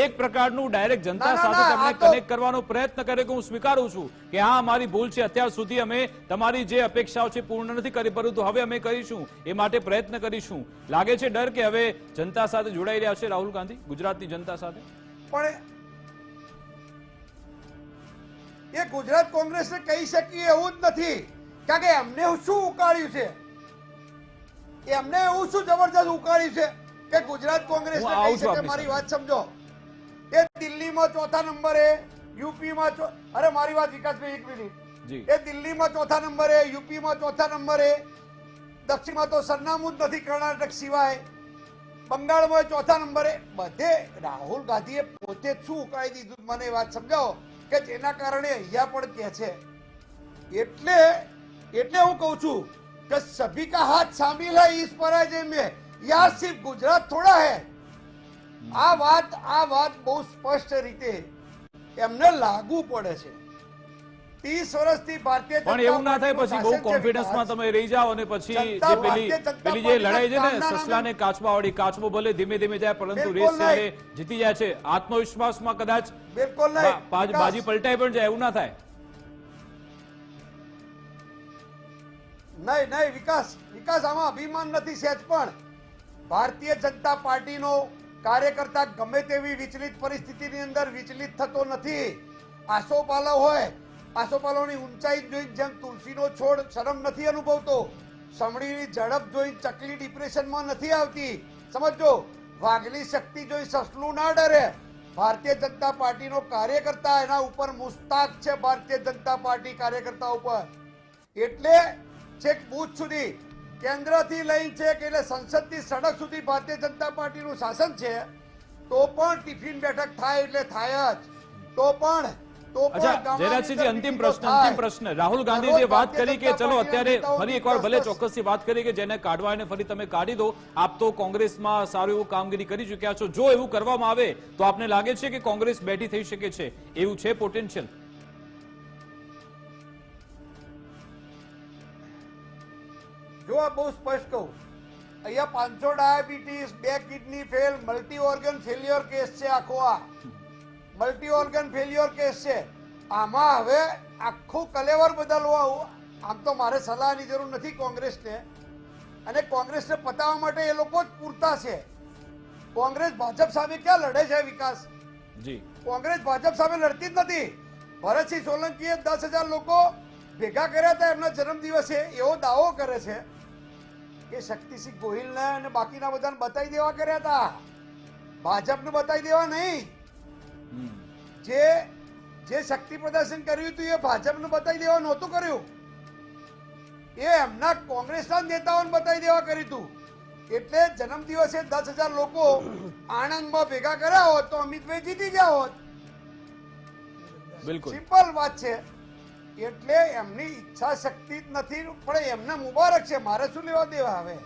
એક પ્રકારનું ડાયરેક્ટ જનતા સાથે તમને કનેક્ટ કરવાનો પ્રયત્ન કર્યો કે હું સ્વીકારું છું કે હા અમારી ભૂલ છે, અત્યાર સુધી અમે તમારી જે અપેક્ષાઓ છે પૂર્ણ નથી કરી, પરંતુ હવે અમે કરીશું, એ માટે પ્રયત્ન કરીશું. લાગે છે ડર કે હવે જનતા સાથે જોડાઈ રહ્યા છે રાહુલ ગાંધી, ગુજરાતની જનતા સાથે? પણ એ ગુજરાત કોંગ્રેસને કહી શકીએ એવું જ નથી, કારણ કે એમને શું ઉકાળ્યું છે, એમને એવું શું જબરજસ્ત ઉકાળ્યું છે કે ગુજરાત કોંગ્રેસ કહી શકે. મારી વાત સમજો, એ દિલ્હીમાં 4થા નંબરે, યુપીમાં અરે મારી વાત વિકાસભાઈ એક મિનિટ, એ દિલ્હીમાં 4થા નંબરે, યુપીમાં 4થા નંબરે, દક્ષિણમાં તો સરનામું જ નથી કર્ણાટક સિવાય, બંગાળમાં ચોથા નંબરે. બધે રાહુલ ગાંધીએ પોતે જ શું ઉકાળી દીધું, મને એ વાત સમજાવો કે જેના કારણે અહીંયા પણ કહે છે. એટલે હું કહું છું कि सभी का हाथ शामिल है इस पराजय में, यहाँ सिर्फ गुजरात थोड़ा है. આ વાત બહુ સ્પષ્ટ રીતે એમને લાગુ પડે છે. 30 વર્ષથી ભારતીય પણ એવું ના થાય પછી બહુ કોન્ફિડન્સમાં તમે રહી જાઓ અને પછી જે પેલી જે લડાઈ છે ને સસલાને કાચબાવાળી, કાચબો ભલે ધીમે ધીમે જાય પરંતુ રેસ છે જીતી જાય છે. આત્મવિશ્વાસમાં કદાચ બિલકુલ બાજી પલટાઈ પણ જાય, એવું ના થાય. નહીં વિકાસ આમાં અભિમાન નથી સહેજ પણ. ભારતીય જનતા પાર્ટીનો કાર્યકર્તા ગમે તેવી વિચલિત પરિસ્થિતિની અંદર વિચલિત થતો નથી. આસોપાલવ હોય, આસોપાલવની ઊંચાઈ જોઈ જેમ તુલસીનો છોડ શરમ નથી અનુભવતો, સમડીની ઝડપ જોઈ ચકલી ડિપ્રેશનમાં નથી આવતી. સમજો, વાઘની શક્તિ જોઈ સસલું ના ડરે. ભારતીય જનતા પાર્ટીનો કાર્યકર્તા એના ઉપર મુસ્તાક છે. ભારતીય જનતા પાર્ટી કાર્યકર્તા ઉપર એટલે છેક બૂથ સુધી, કેન્દ્રથી લઈ છે કે એટલે સંસદથી સડક સુધી ભારતીય જનતા પાર્ટીનું શાસન છે. તો પણ ટિફિન બેઠક થાય એટલે થાય જ. તો પણ અચ્છા જયરાજસિંહજી, અંતિમ પ્રશ્ન. રાહુલ ગાંધી જે વાત કરી કે ચલો અત્યારે ફરી એકવાર ભલે ચોક્કસથી વાત કરી કે જેને કાઢવા એને ફરી તમે કાઢી દો, આપ તો કોંગ્રેસમાં સારું એવું કામગીરી કરી ચૂક્યા છો. જો એવું કરવામાં આવે તો આપને લાગે છે કે કોંગ્રેસ બેઠી થઈ શકે છે, એવું છે પોટેન્શિયલ? જો આ બહુ સ્પષ્ટ કહું, અહીંયા 500 diabetes, 2 kidney fail, multi organ failure case છે. આખો આ મલ્ટી ઓર્ગન ફેલ્યોર કેસ છે. આમાં હવે આખું કલેવર બદલવા, આમ તો મારે સલાહની જરૂર નથી કોંગ્રેસને, અને કોંગ્રેસને પતાવવા માટે એ લોકો જ પૂરતા છે. કોંગ્રેસ ભાજપ સામે ક્યાં લડે છે વિકાસ? જી, કોંગ્રેસ ભાજપ સામે લડતી જ નથી. ભરતસિંહ સોલંકીએ 10,000 લોકો ભેગા કર્યા હતા એમના જન્મદિવસે, એવો દાવો કરે છે કે શક્તિસિંહ ગોહિલને અને બાકીના બધાને બતાવી દેવા કર્યા હતા, ભાજપને બતાવી દેવા નહીં. જે શક્તિ પ્રદર્શન કર્યું હતું એ ભાજપને બતાવી દેવા નહોતું કર્યું, એ એમના કોંગ્રેસના નેતાઓને બતાવી દેવા કર્યું હતું. એટલે જન્મદિવસે 10,000 લોકો આણંદમાં ભેગા કર્યા હોત તો અમિતભાઈ જીતી ગયા હોત. બિલકુલ સિમ્પલ વાત છે. એટલે એમની ઈચ્છા શક્તિ જ નથી, પણ એમને મુબારક છે, મારે શું લેવા દેવા હવે.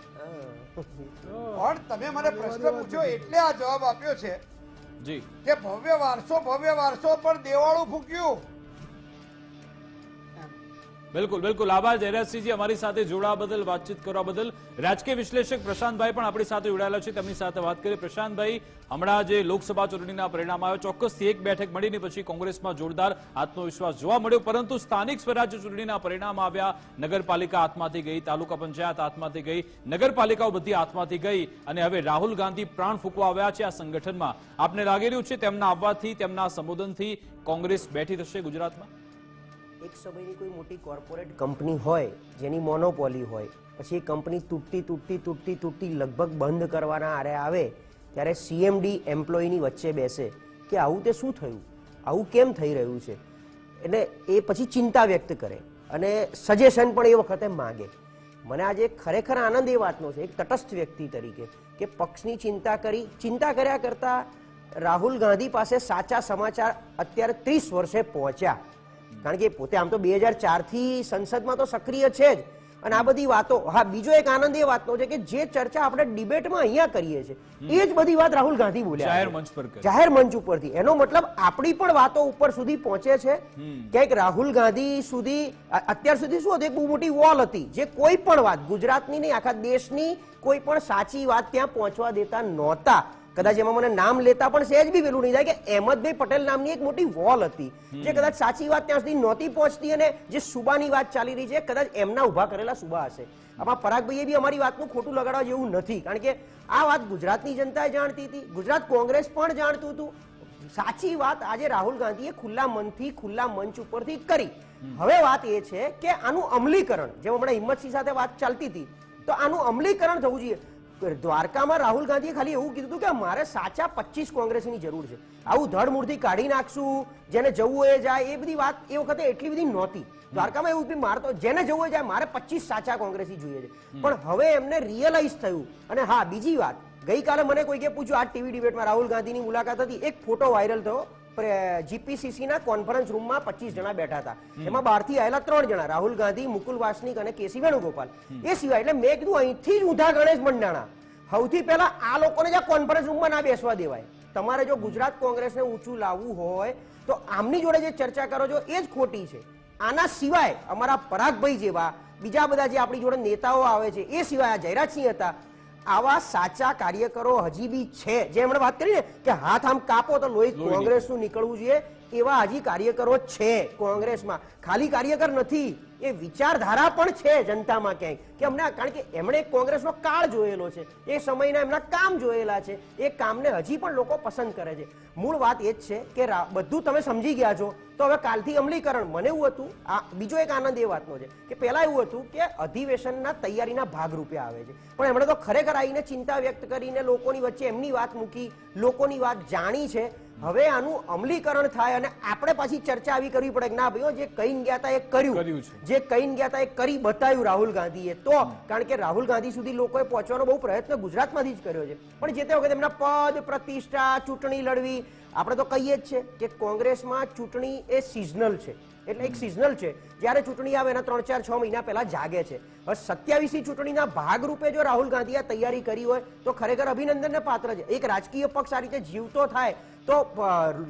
પણ તમે મને પ્રશ્ન પૂછ્યો એટલે આ જવાબ આપ્યો છે જી કે ભવ્ય વારસો પર દેવાળું ફૂક્યું. બિલકુલ આભાર જયરાજસિંહજી, અમારી સાથે જોડાવા બદલ, વાતચીત કરવા બદલ. રાજકીય વિશ્લેષક પ્રશાંતભાઈ પણ આપણી સાથે જોડાયેલા છે, તેમની સાથે વાત કરીએ. પ્રશાંતભાઈ, હમણાં જે લોકસભા ચૂંટણીના પરિણામ આવ્યો, ચોક્કસથી એક બેઠક મળીને પછી કોંગ્રેસમાં જોરદાર આત્મવિશ્વાસ જોવા મળ્યો, પરંતુ સ્થાનિક સ્વરાજ્ય ચૂંટણીના પરિણામ આવ્યા. નગરપાલિકા હાથમાંથી ગઈ, તાલુકા પંચાયત હાથમાંથી ગઈ, નગરપાલિકાઓ બધી હાથમાંથી ગઈ અને હવે રાહુલ ગાંધી પ્રાણ ફૂંકવા આવ્યા છે આ સંગઠનમાં. આપને લાગી રહ્યું છે તેમના આવવાથી, તેમના સંબોધનથી કોંગ્રેસ બેઠી થશે ગુજરાતમાં? એક સમયની કોઈ મોટી કોર્પોરેટ કંપની હોય જેની મોનોપોલી હોય, પછી એ કંપની તૂટતી લગભગ બંધ કરવાના આરે આવે ત્યારે CMD એમ્પ્લોયની વચ્ચે બેસે કે આવું તે શું થયું, આવું કેમ થઈ રહ્યું છે, એટલે એ પછી ચિંતા વ્યક્ત કરે અને સજેશન પણ એ વખતે માગે. મને આજે ખરેખર આનંદ એ વાતનો છે એક તટસ્થ વ્યક્તિ તરીકે કે પક્ષની ચિંતા કર્યા કરતાં રાહુલ ગાંધી પાસે સાચા સમાચાર અત્યારે 30 વર્ષે પહોંચ્યા. કારણ કે પોતે આમ તો 2004થી સંસદમાં તો સક્રિય છે જ, અને આ બધી વાતો, હા બીજો એક આનંદ એ વાતનો છે કે જે ચર્ચા આપણે ડિબેટમાં અહીંયા કરીએ છીએ એ જ બધી વાત રાહુલ ગાંધી બોલ્યા જાહેર મંચ ઉપરથી. એનો મતલબ આપણી પણ વાતો ઉપર સુધી પહોંચે છે. ક્યાંક રાહુલ ગાંધી સુધી અત્યાર સુધી શું હતું, એક બહુ મોટી વોલ હતી જે કોઈ પણ વાત ગુજરાતની નહીં આખા દેશની કોઈ પણ સાચી વાત ત્યાં પહોંચવા દેતા નહોતા. કદાચ એમાં મને નામ લેતા પણ સહેજ બી પેલું નહીં થાય કે અહેમદભાઈ પટેલ નામની એક મોટી વોલ હતી જે કદાચ સાચી વાત ત્યાં સુધી નહોતી પહોંચતી, અને જે સુબાની વાત ચાલી રહી છે કદાચ એમના ઉભા કરેલા સુબા હશે. આમાં પરાગભાઈએ બી અમારી વાતનું ખોટું લગાડવા જેવું નથી, કારણ કે આ વાત ગુજરાતની જનતાએ જાણતી હતી, ગુજરાત કોંગ્રેસ પણ જાણતું હતું. સાચી વાત આજે રાહુલ ગાંધીએ ખુલ્લા મનથી ખુલ્લા મંચ ઉપરથી કરી. હવે વાત એ છે કે આનું અમલીકરણ, જેમ હમણાં હિંમતસિંહ સાથે વાત ચાલતી હતી, તો આનું અમલીકરણ થવું જોઈએ. દ્વારકામાં રાહુલ ગાંધીએ ખાલી એવું કીધું હતું કે મારે સાચા 25 કોંગ્રેસીની જરૂર છે, આવું ધડમૂળથી કાઢી નાખશું, જેને જવું હોય એ જાય, એ બધી વાત એ વખતે એટલી બધી નહોતી. દ્વારકામાં એવું મારે તો જેને જવું હોય જાય, મારે 25 સાચા કોંગ્રેસી જોઈએ છે. પણ હવે એમને રિયલાઇઝ થયું. અને હા, બીજી વાત, ગઈકાલે મને કોઈકે પૂછ્યું, આ ટીવી ડિબેટમાં રાહુલ ગાંધીની મુલાકાત હતી, એક ફોટો વાયરલ થયો, જીપીસીસી ના કોન્ફરન્સ રૂમમાં 25 જણા બેઠા હતા, એમાં બહારથી આવેલા 3 જણા, રાહુલ ગાંધી, મુકુલ વાસનિક અને કેસી વેણુગોપાલ. એ સિવાય એટલે મેં કીધું અહીંથી જ ઊંધા ગણેશ મંડાણા, સૌથી પહેલા આ લોકોને જ કોન્ફરન્સ રૂમમાં ના બેસવા દેવાય. તમારે જો ગુજરાત કોંગ્રેસને ઊંચું લાવવું હોય તો આમની જોડે જે ચર્ચા કરો છો એ જ ખોટી છે. આના સિવાય અમારા પરાગભાઈ જેવા બીજા બધા જે આપણી જોડે નેતાઓ આવે છે, એ સિવાય આ જયરાજસિંહ હતા, આવા સાચા કાર્યકરો હજી બી છે. જે એમણે વાત કરી ને કે હાથ આમ કાપો તો લોહી કોંગ્રેસનું નીકળવું જોઈએ, એવા હજી કાર્યકરો છે કોંગ્રેસમાં. ખાલી કાર્યકર નથી, એ વિચારધારા પણ છે જનતામાં ક્યાંક, કે અમને, કારણ કે એમણે કોંગ્રેસનો કાળ જોયેલો છે, એ સમયના એમના કામ જોયેલા છે, એ કામને હજી પણ લોકો પસંદ કરે છે. મૂળ વાત એ જ છે કે બધું તમે સમજી ગયા છો તો હવે કાલથી અમલીકરણ. મને એવું હતું, આ બીજો એક આનંદ એ વાતનો છે કે પહેલા એવું હતું કે અધિવેશનના તૈયારીના ભાગરૂપે આવે છે, પણ એમણે તો ખરેખર આવીને ચિંતા વ્યક્ત કરીને લોકોની વચ્ચે એમની વાત મૂકી, લોકોની વાત જાણી છે. હવે આનું અમલીકરણ થાય અને આપણે પાછી ચર્ચા આવી કરવી પડે કે ના ભાઈઓ, જે કહીને ગયા હતા એ કર્યું, જે કહીને ગયા હતા એ કરી બતાવ્યું રાહુલ ગાંધીએ. તો કારણ કે રાહુલ ગાંધી સુધી લોકોએ પહોંચવાનો બહુ પ્રયત્ન ગુજરાતમાંથી જ કર્યો છે, પણ જે તે વખતે એમના પદ, પ્રતિષ્ઠા, ચૂંટણી લડવી, આપણે તો કહીએ જ છે કે કોંગ્રેસમાં ચૂંટણી એ સિઝનલ છે. એટલે એક સિઝનલ છે, જ્યારે ચૂંટણી આવે એના 3, 4, 6 મહિના પહેલા જાગે છે. હવે 27મી ચૂંટણીના ભાગરૂપે જો રાહુલ ગાંધીએ તૈયારી કરી હોય તો ખરેખર અભિનંદનને પાત્ર છે. એક રાજકીય પક્ષ આ રીતે જીવતો થાય તો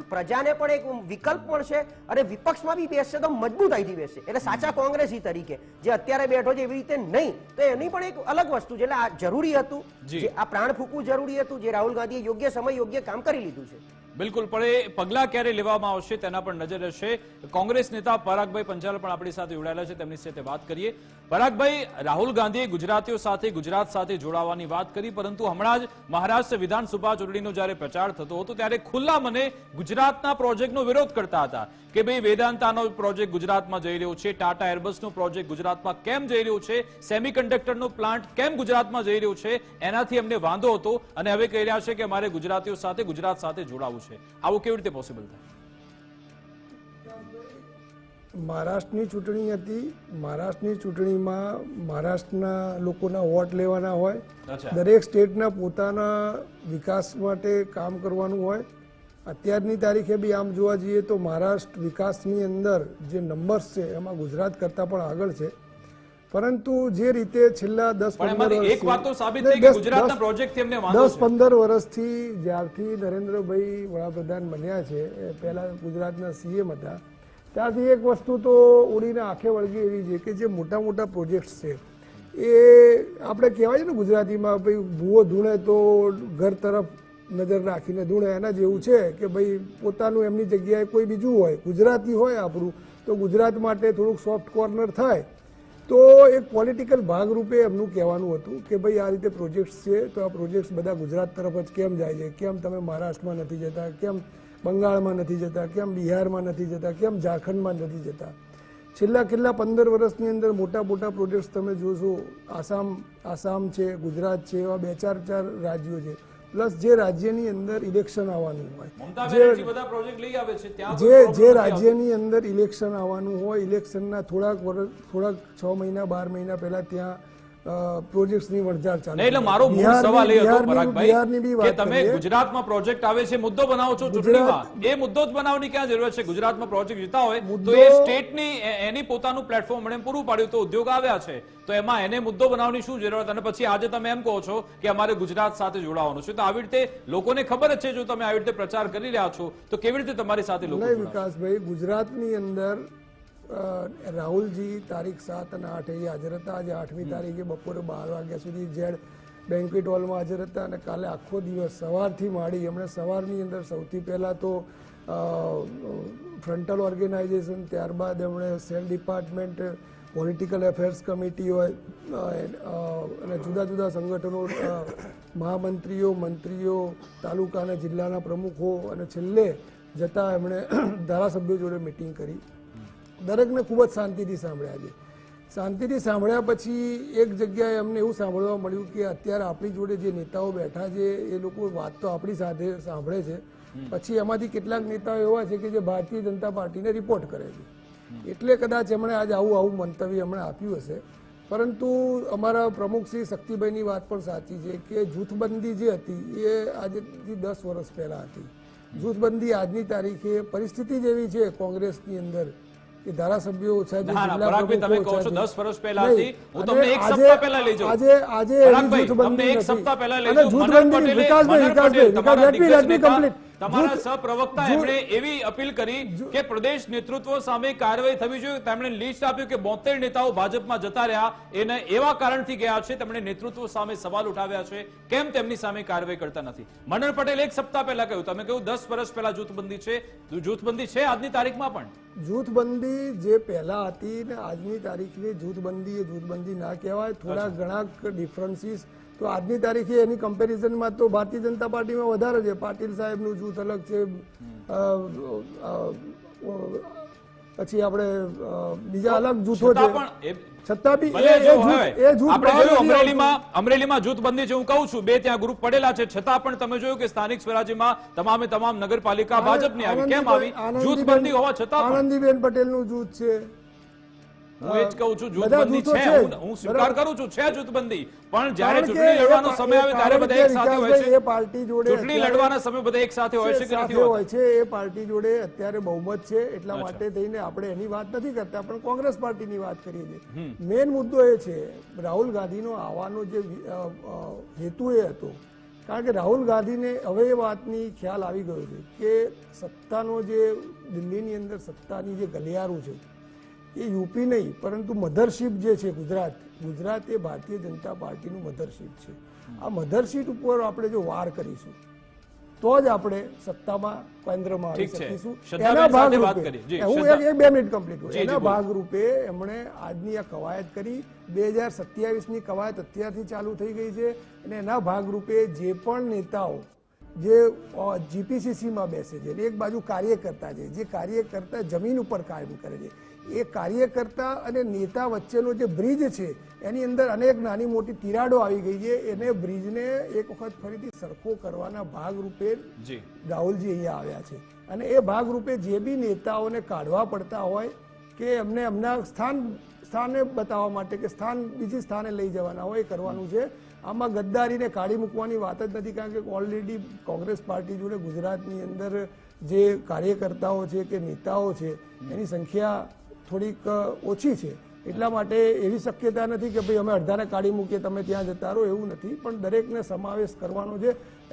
પ્રજાને પણ એક વિકલ્પ મળશે અને વિપક્ષમાં બી બેસશે તો મજબૂતાઈથી બેસશે. એટલે સાચા કોંગ્રેસી તરીકે જે અત્યારે બેઠો છે એવી રીતે નહીં, તો એની પણ એક અલગ વસ્તુ છે. એટલે આ જરૂરી હતું, જે આ પ્રાણ ફૂંકવું જરૂરી હતું, જે રાહુલ ગાંધીએ યોગ્ય સમય યોગ્ય કામ કરી લીધું છે. બિલકુલ, પણ એ પગલા ક્યારે લેવામાં આવશે તેના પર નજર રહેશે. કોંગ્રેસ નેતા પરાગભાઈ પંચાલ પણ આપણી સાથે જોડાયેલા છે, તેમની સાથે વાત કરીએ. પરાગભાઈ, રાહુલ ગાંધીએ ગુજરાતીઓ સાથે, ગુજરાત સાથે જોડાવાની વાત કરી, પરંતુ હમણાં જ મહારાષ્ટ્ર વિધાનસભા ચૂંટણીનો જ્યારે પ્રચાર થતો હતો ત્યારે ખુલ્લા મને ગુજરાતના પ્રોજેક્ટનો વિરોધ કરતા હતા કે ભાઈ વેદાંતાનો પ્રોજેક્ટ ગુજરાતમાં જઈ રહ્યો છે, ટાટા એરબસનો પ્રોજેક્ટ ગુજરાતમાં કેમ જઈ રહ્યો છે, સેમિકન્ડક્ટરનો પ્લાન્ટ કેમ ગુજરાતમાં જઈ રહ્યો છે, એનાથી અમને વાંધો હતો અને હવે કહી રહ્યા છે કે અમારે ગુજરાતીઓ સાથે, ગુજરાત સાથે જોડાવું છે. આવું કેવી રીતે પોસિબલ થાય? મહારાષ્ટ્રની ચૂંટણી હતી, મહારાષ્ટ્રની ચૂંટણીમાં મહારાષ્ટ્રના લોકોના વોટ લેવાના હોય, દરેક સ્ટેટના પોતાના વિકાસ માટે કામ કરવાનું હોય. અત્યારની તારીખે બી આમ જોવા જઈએ તો મહારાષ્ટ્ર વિકાસની અંદર જે નંબર્સ છે એમાં ગુજરાત કરતાં પણ આગળ છે. પરંતુ જે રીતે છેલ્લા 10-15 વર્ષથી જ્યારથી નરેન્દ્રભાઈ વડાપ્રધાન બન્યા છે, પહેલા ગુજરાતના સીએમ હતા, ત્યારથી એક વસ્તુ તો ઉડીને આંખે વળગી એવી છે કે જે મોટા મોટા પ્રોજેક્ટ્સ છે એ આપણે કહેવાય ને ગુજરાતીમાં, ભાઈ ભૂવો ધૂણે તો ઘર તરફ નજર રાખીને ધૂણે, એના જેવું છે કે ભાઈ પોતાનું એમની જગ્યાએ કોઈ બીજું હોય, ગુજરાતી હોય આપણું, તો ગુજરાત માટે થોડુંક સોફ્ટ કોર્નર થાય. તો એક પોલિટિકલ ભાગરૂપે એમનું કહેવાનું હતું કે ભાઈ આ રીતે પ્રોજેક્ટ્સ છે તો આ પ્રોજેક્ટ્સ બધા ગુજરાત તરફ જ કેમ જાય છે, કેમ તમે મહારાષ્ટ્રમાં નથી જતા, કેમ બંગાળમાં નથી જતા, કેમ બિહારમાં નથી જતા, કેમ ઝારખંડમાં નથી જતા. છેલ્લા 15 વર્ષની અંદર મોટા મોટા પ્રોજેક્ટ્સ તમે જોશો, આસામ છે, ગુજરાત છે, એવા 2-4 રાજ્યો છે. પ્લસ જે રાજ્યની અંદર ઇલેક્શન આવવાનું હોય, જે રાજ્યની અંદર ઇલેક્શન આવવાનું હોય, ઇલેક્શનના થોડાક 6 મહિના 12 મહિના પહેલા ત્યાં પ્રોજેક્ટ્સની વણઝાર ચાલે. એટલે મારો મૂળ સવાલ એ હતો પરાગભાઈ કે તમે ગુજરાતમાં પ્રોજેક્ટ આવે છે, મુદ્દો બનાવો છો ચૂંટણીમાં, એ મુદ્દો જ બનાવવાની ક્યાં જરૂર છે? ગુજરાતમાં પ્રોજેક્ટ જીતા હોય તો એ સ્ટેટની એની પોતાનું પ્લેટફોર્મ મને પૂરું પાડ્યું તો ઉદ્યોગ આવ્યા છે, તો એમાં એને મુદ્દો બનાવવાની શું જરૂરત? અને પછી આજે તમે એમ કહો છો કે અમારે ગુજરાત સાથે જોડાવાનું છે, તો આવી રીતે લોકોને ખબર જ છે, જો તમે આવી રીતે પ્રચાર કરી રહ્યા છો તો કેવી રીતે તમારી સાથે લોકો? વિકાસભાઈ, ગુજરાતની અંદર રાહુલજી તારીખ 7 અને 8 એ હાજર હતા. આજે 8મી તારીખે બપોરે 12 વાગ્યા સુધી ઝેડ બેન્ક્વેટ હોલમાં હાજર હતા અને કાલે આખો દિવસ સવારથી માંડી એમણે સવારની અંદર સૌથી પહેલાં તો ફ્રન્ટલ ઓર્ગેનાઇઝેશન, ત્યારબાદ એમણે cell department, political affairs committee હોય અને જુદા જુદા સંગઠનો, મહામંત્રીઓ, મંત્રીઓ, તાલુકા અને જિલ્લાના પ્રમુખો અને છેલ્લે જતાં એમણે ધારાસભ્યો જોડે મિટિંગ કરી. દરેકને ખૂબ જ શાંતિથી સાંભળ્યા છે. શાંતિથી સાંભળ્યા પછી એક જગ્યાએ અમને એવું સાંભળવા મળ્યું કે અત્યારે આપણી જોડે જે નેતાઓ બેઠા છે એ લોકો વાત તો આપણી સાથે સાંભળે છે, પછી એમાંથી કેટલાક નેતાઓ એવા છે કે જે ભારતીય જનતા પાર્ટીને રિપોર્ટ કરે છે, એટલે કદાચ એમણે આજ આવું મંતવ્ય એમણે આપ્યું હશે. પરંતુ અમારા પ્રમુખ શ્રી શક્તિભાઈની વાત પણ સાચી છે કે જૂથબંધી જે હતી એ આજથી 10 વર્ષ પહેલા હતી. જૂથબંધી આજની તારીખે પરિસ્થિતિ જેવી છે કોંગ્રેસની અંદર કે ધારાસભ્યો ઓછા છે, જિલ્લા પરાગભાઈ, તમે કહો પ્રમુખો છો ઓછા 10 વર્ષ પહેલા નહીં. હતી. હું અને તમને એક આજે- સપ્તાહ પહેલા લઈ જાઉં. આજે એવી પરાગભાઈ, જૂથબંધી તમને એક નથી. સપ્તાહ પહેલા લઈ અને જાઉં. મનન જૂથબંધી પટેલે- વિકાસભાઈ, મનન પટેલ, તમારા let me દિગ્ગજ નેતા, complete. તમારા જૂથ- સહપ્રવક્તા એમણે એવી અપીલ કરી કે પ્રદેશ નેતૃત્વ સામે કાર્યવાહી થવી જોઈએ. તેમણે લિસ્ટ આપ્યું કે 72 નેતાઓ ભાજપમાં જતા રહ્યા, એને એવા કારણથી ગયા છે. તેમણે નેતૃત્વ સામે સવાલ ઉઠાવ્યા છે, કેમ તેમની સામે કાર્યવાહી કરતા નથી. મનન પટેલ એક સપ્તાહ પહેલા કહ્યું, તમે કહ્યું 10 વર્ષ પહેલા જૂથબંધી છે. જૂથબંધી છે આજની તારીખમાં પણ. જૂથબંધી જે પહેલા હતી ને આજની તારીખની જૂથબંધી એ જૂથબંધી ના કહેવાય. થોડા ઘણા ડિફરન્સીસ તો આજની તારીખે એની કમ્પેરિઝનમાં તો ભારતીય જનતા પાર્ટીમાં વધારે છે. પાટીલ સાહેબનું જૂથ અલગ છે, પછી આપણે બીજા અલગ જૂથો છે. છતાં પણ એ- છતાં બી ભલે જો હોય, એ જૂથ આપણે બહાર જોયું નથી આવતું. અમરેલીમાં જૂથબંધી છે. હું કહું છું 2 ત્યાં ગ્રુપ પડેલા છે, છતાં પણ તમે જોયું કે સ્થાનિક સ્વરાજ્યમાં તમામ નગરપાલિકા ભાજપની આવી. કેમ આવી? જૂથબંધી હોવા છતાં પણ. આનંદીબેન પટેલનું જૂથ છે. હું એ જ કહું છું, બધા જૂથબંધી જૂથો છે. છે. હું સ્વીકાર કરું છું, છે જૂથબંધી. પણ જ્યારે કારણ કે ચૂંટણી લડવાનો એ સમય આવે ત્યારે બધા એક સાથે હોય વિકાસભાઈ, એ છે. પાર્ટી જોડે ચૂંટણી અત્યારે લડવાના સમય બધા એક સાથે હોય છે કે સાથે નથી હોય હોતા? છે. એ પાર્ટી જોડે અત્યારે બહુમત છે, એટલા માટે થઈને આપણે એની વાત નથી કરતા, પણ કોંગ્રેસ પાર્ટીની વાત કરીએ છીએ. મેઇન મુદ્દો એ છે રાહુલ ગાંધીનો આવવાનો જે હેતુ એ હતો, કારણ કે રાહુલ ગાંધીને હવે એ વાતની ખ્યાલ આવી ગયો છે કે સત્તાનો જે દિલ્હીની અંદર સત્તાની જે ગલિયારું છે એ યુપી નહીં, પરંતુ મધરશીપ જે છે ગુજરાત એ ભારતીય જનતા પાર્ટીનું મધરશીપ છે. આ મધરશીપ ઉપર આપણે જો વાર કરીશું તો જ આપણે સત્તામાં કેન્દ્રમાં આવી ઠીક છે. શકીશું. શ્રદ્ધાબેન એના સાથે વાત ભાગરૂપે કરીએ. જી, હું શ્રદ્ધા. એક 2 મિનિટ કમ્પ્લીટ કરું. જી, એના બોલો. ભાગરૂપે એમણે આજની આ કવાયત કરી. 2027ની કવાયત અત્યારથી ચાલુ થઈ ગઈ છે અને એના ભાગરૂપે જે પણ નેતાઓ જે જીપીસીસીમાં બેસે છે, એક બાજુ કાર્યકર્તા છે, જે કાર્યકર્તા જમીન ઉપર કાયમ કરે છે, એ કાર્યકર્તા અને નેતા વચ્ચેનો જે બ્રિજ છે એની અંદર અનેક નાની મોટી તિરાડો આવી ગઈ છે. એને બ્રિજને એક વખત ફરીથી સરખો કરવાના ભાગરૂપે જી. રાહુલજી અહીંયા આવ્યા છે. અને એ ભાગરૂપે જે બી નેતાઓને કાઢવા પડતા હોય કે એમને એમના સ્થાને બતાવવા માટે કે બીજી સ્થાને લઈ જવાના હોય એ કરવાનું છે. આમાં ગદ્દારીને કાઢી મૂકવાની વાત જ નથી, કારણ કે ઓલરેડી કોંગ્રેસ પાર્ટી જોડે ગુજરાતની અંદર જે કાર્યકર્તાઓ છે કે નેતાઓ છે એની સંખ્યા થોડીક ઓછી છે. એટલા માટે એવી શક્યતા નથી કે ભાઈ અમે અડધાને કાઢી મૂકીએ તમે ત્યાં જતા રહો, એવું નથી. પણ દરેકને સમાવેશ કરવાનો છે.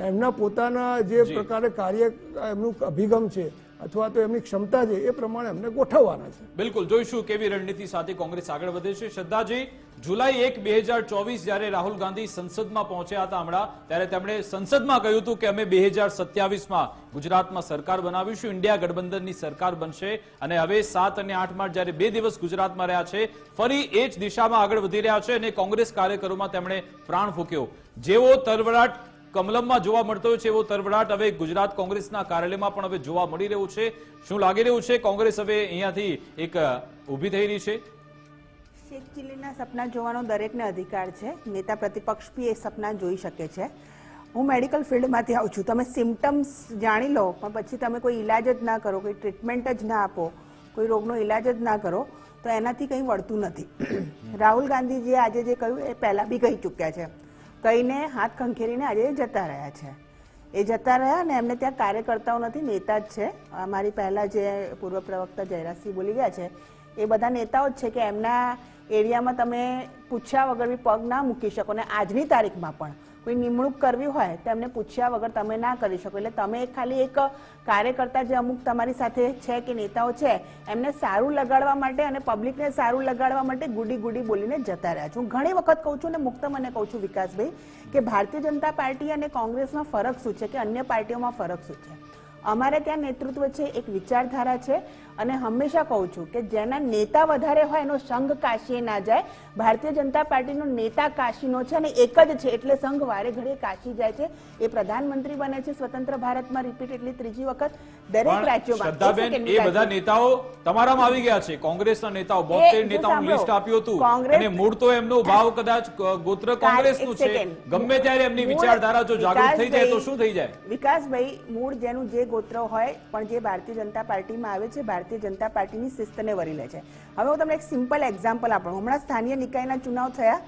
એમના પોતાના જે પ્રકારે કાર્ય એમનું અભિગમ છે અથવા તો એમની ક્ષમતા છે એ પ્રમાણે એમને ગોઠવવાના છે. બિલકુલ જોઈશું કેવી રણનીતિ સાથે કોંગ્રેસ આગળ વધે છે. શ્રદ્ધાજી, જુલાઈ 1, 2024 જ્યારે રાહુલ ગાંધી સંસદમાં પહોંચ્યા હતા હમણાં, ત્યારે તેમણે સંસદમાં કહ્યું હતું કે અમે 2027માં ગુજરાતમાં સરકાર બનાવીશું, ઇન્ડિયા ગઠબંધનની સરકાર બનશે. અને હવે 7 અને 8 માર્ચ જ્યારે 2 દિવસ ગુજરાતમાં રહ્યા છે, ફરી એ જ દિશામાં આગળ વધી રહ્યા છે અને કોંગ્રેસ કાર્યકરોમાં તેમણે પ્રાણ ફૂંક્યો. જેવો તરવડાટ કમલમમાં જોવા મળતો છે એવો તરવડાટ હવે ગુજરાત કોંગ્રેસના કાર્યાલયમાં પણ હવે જોવા મળી રહ્યું છે. શું લાગી રહ્યું છે? કોંગ્રેસ હવે અહીંયાથી એક ઊભી થઈ રહી છે? શેખ ચીલીના સપના જોવાનો દરેકને અધિકાર છે. નેતા પ્રતિપક્ષ બી એ સપના જોઈ શકે છે. હું મેડિકલ ફિલ્ડમાંથી આવું છું. તમે સિમ્ટમ્સ જાણી લો પણ પછી તમે કોઈ ઇલાજ જ ના કરો, કોઈ ટ્રીટમેન્ટ જ ના આપો, કોઈ રોગનો ઇલાજ જ ના કરો તો એનાથી કંઈ વળતું નથી. રાહુલ ગાંધીજીએ આજે જે કહ્યું એ પહેલાં બી કહી ચૂક્યા છે. કહીને હાથ ખંખેરીને આજે જતા રહ્યા છે. એ જતા રહ્યા અને એમને ત્યાં કાર્યકર્તાઓ નથી, નેતા જ છે. અમારી પહેલાં જે પૂર્વ પ્રવક્તા જયરાજસિંહ બોલી ગયા છે એ બધા નેતાઓ જ છે કે એમના એરિયામાં તમે પૂછ્યા વગર બી પગ ના મૂકી શકો. અને આજની તારીખમાં પણ કોઈ નિમણૂક કરવી હોય તો એમને પૂછ્યા વગર તમે ના કરી શકો. એટલે તમે ખાલી એક કાર્યકર્તા જે અમુક તમારી સાથે છે કે નેતાઓ છે એમને સારું લગાડવા માટે અને પબ્લિકને સારું લગાડવા માટે ગુડી બોલીને જતા રહ્યા છું. હું ઘણી વખત કહું છું અને મુક્ત મને કહું છું વિકાસભાઈ કે ભારતીય જનતા પાર્ટી અને કોંગ્રેસમાં ફરક શું છે કે અન્ય પાર્ટીઓમાં ફરક શું છે. અમારે ત્યાં નેતૃત્વ છે, એક વિચારધારા છે, અને હંમેશા કહું છું કે જેના નેતા વધારે હોય એનો સંઘ કાશીએ ના જાય. ભારતીય જનતા પાર્ટીનો નેતા કાશીનો છે અને એક જ છે, એટલે સંઘ વારે ઘડીએ કાશી જાય છે. એ પ્રધાનમંત્રી બને છે સ્વતંત્ર ભારતમાં રિપીટેડલી ત્રીજી વખત દરેક રાજ્યોમાં. શ્રદ્ધાબેન, એ બધા નેતાઓ તમારામાં આવી ગયા છે. કોંગ્રેસના નેતાઓ 72 નેતાઓનું લિસ્ટ આપ્યું હતું અને મૂળ તો એમનો ભાવ કદાચ ગોત્ર કોંગ્રેસનું છે. ગમે ત્યારે એમની વિચારધારા જો જાગૃત થઈ જાય તો શું થઈ જાય? વિકાસભાઈ, મૂળ જેનું જે ગોત્ર હોય પણ જે ભારતીય જનતા પાર્ટીમાં આવે છે, ભારતીય જનતા પાર્ટીની શિસ્તને વરી લે છે. હવે હું તમને એક સિમ્પલ એક્ઝામ્પલ આપું. હમણાં સ્થાનીય નિકાયના ચુનાવ થયા,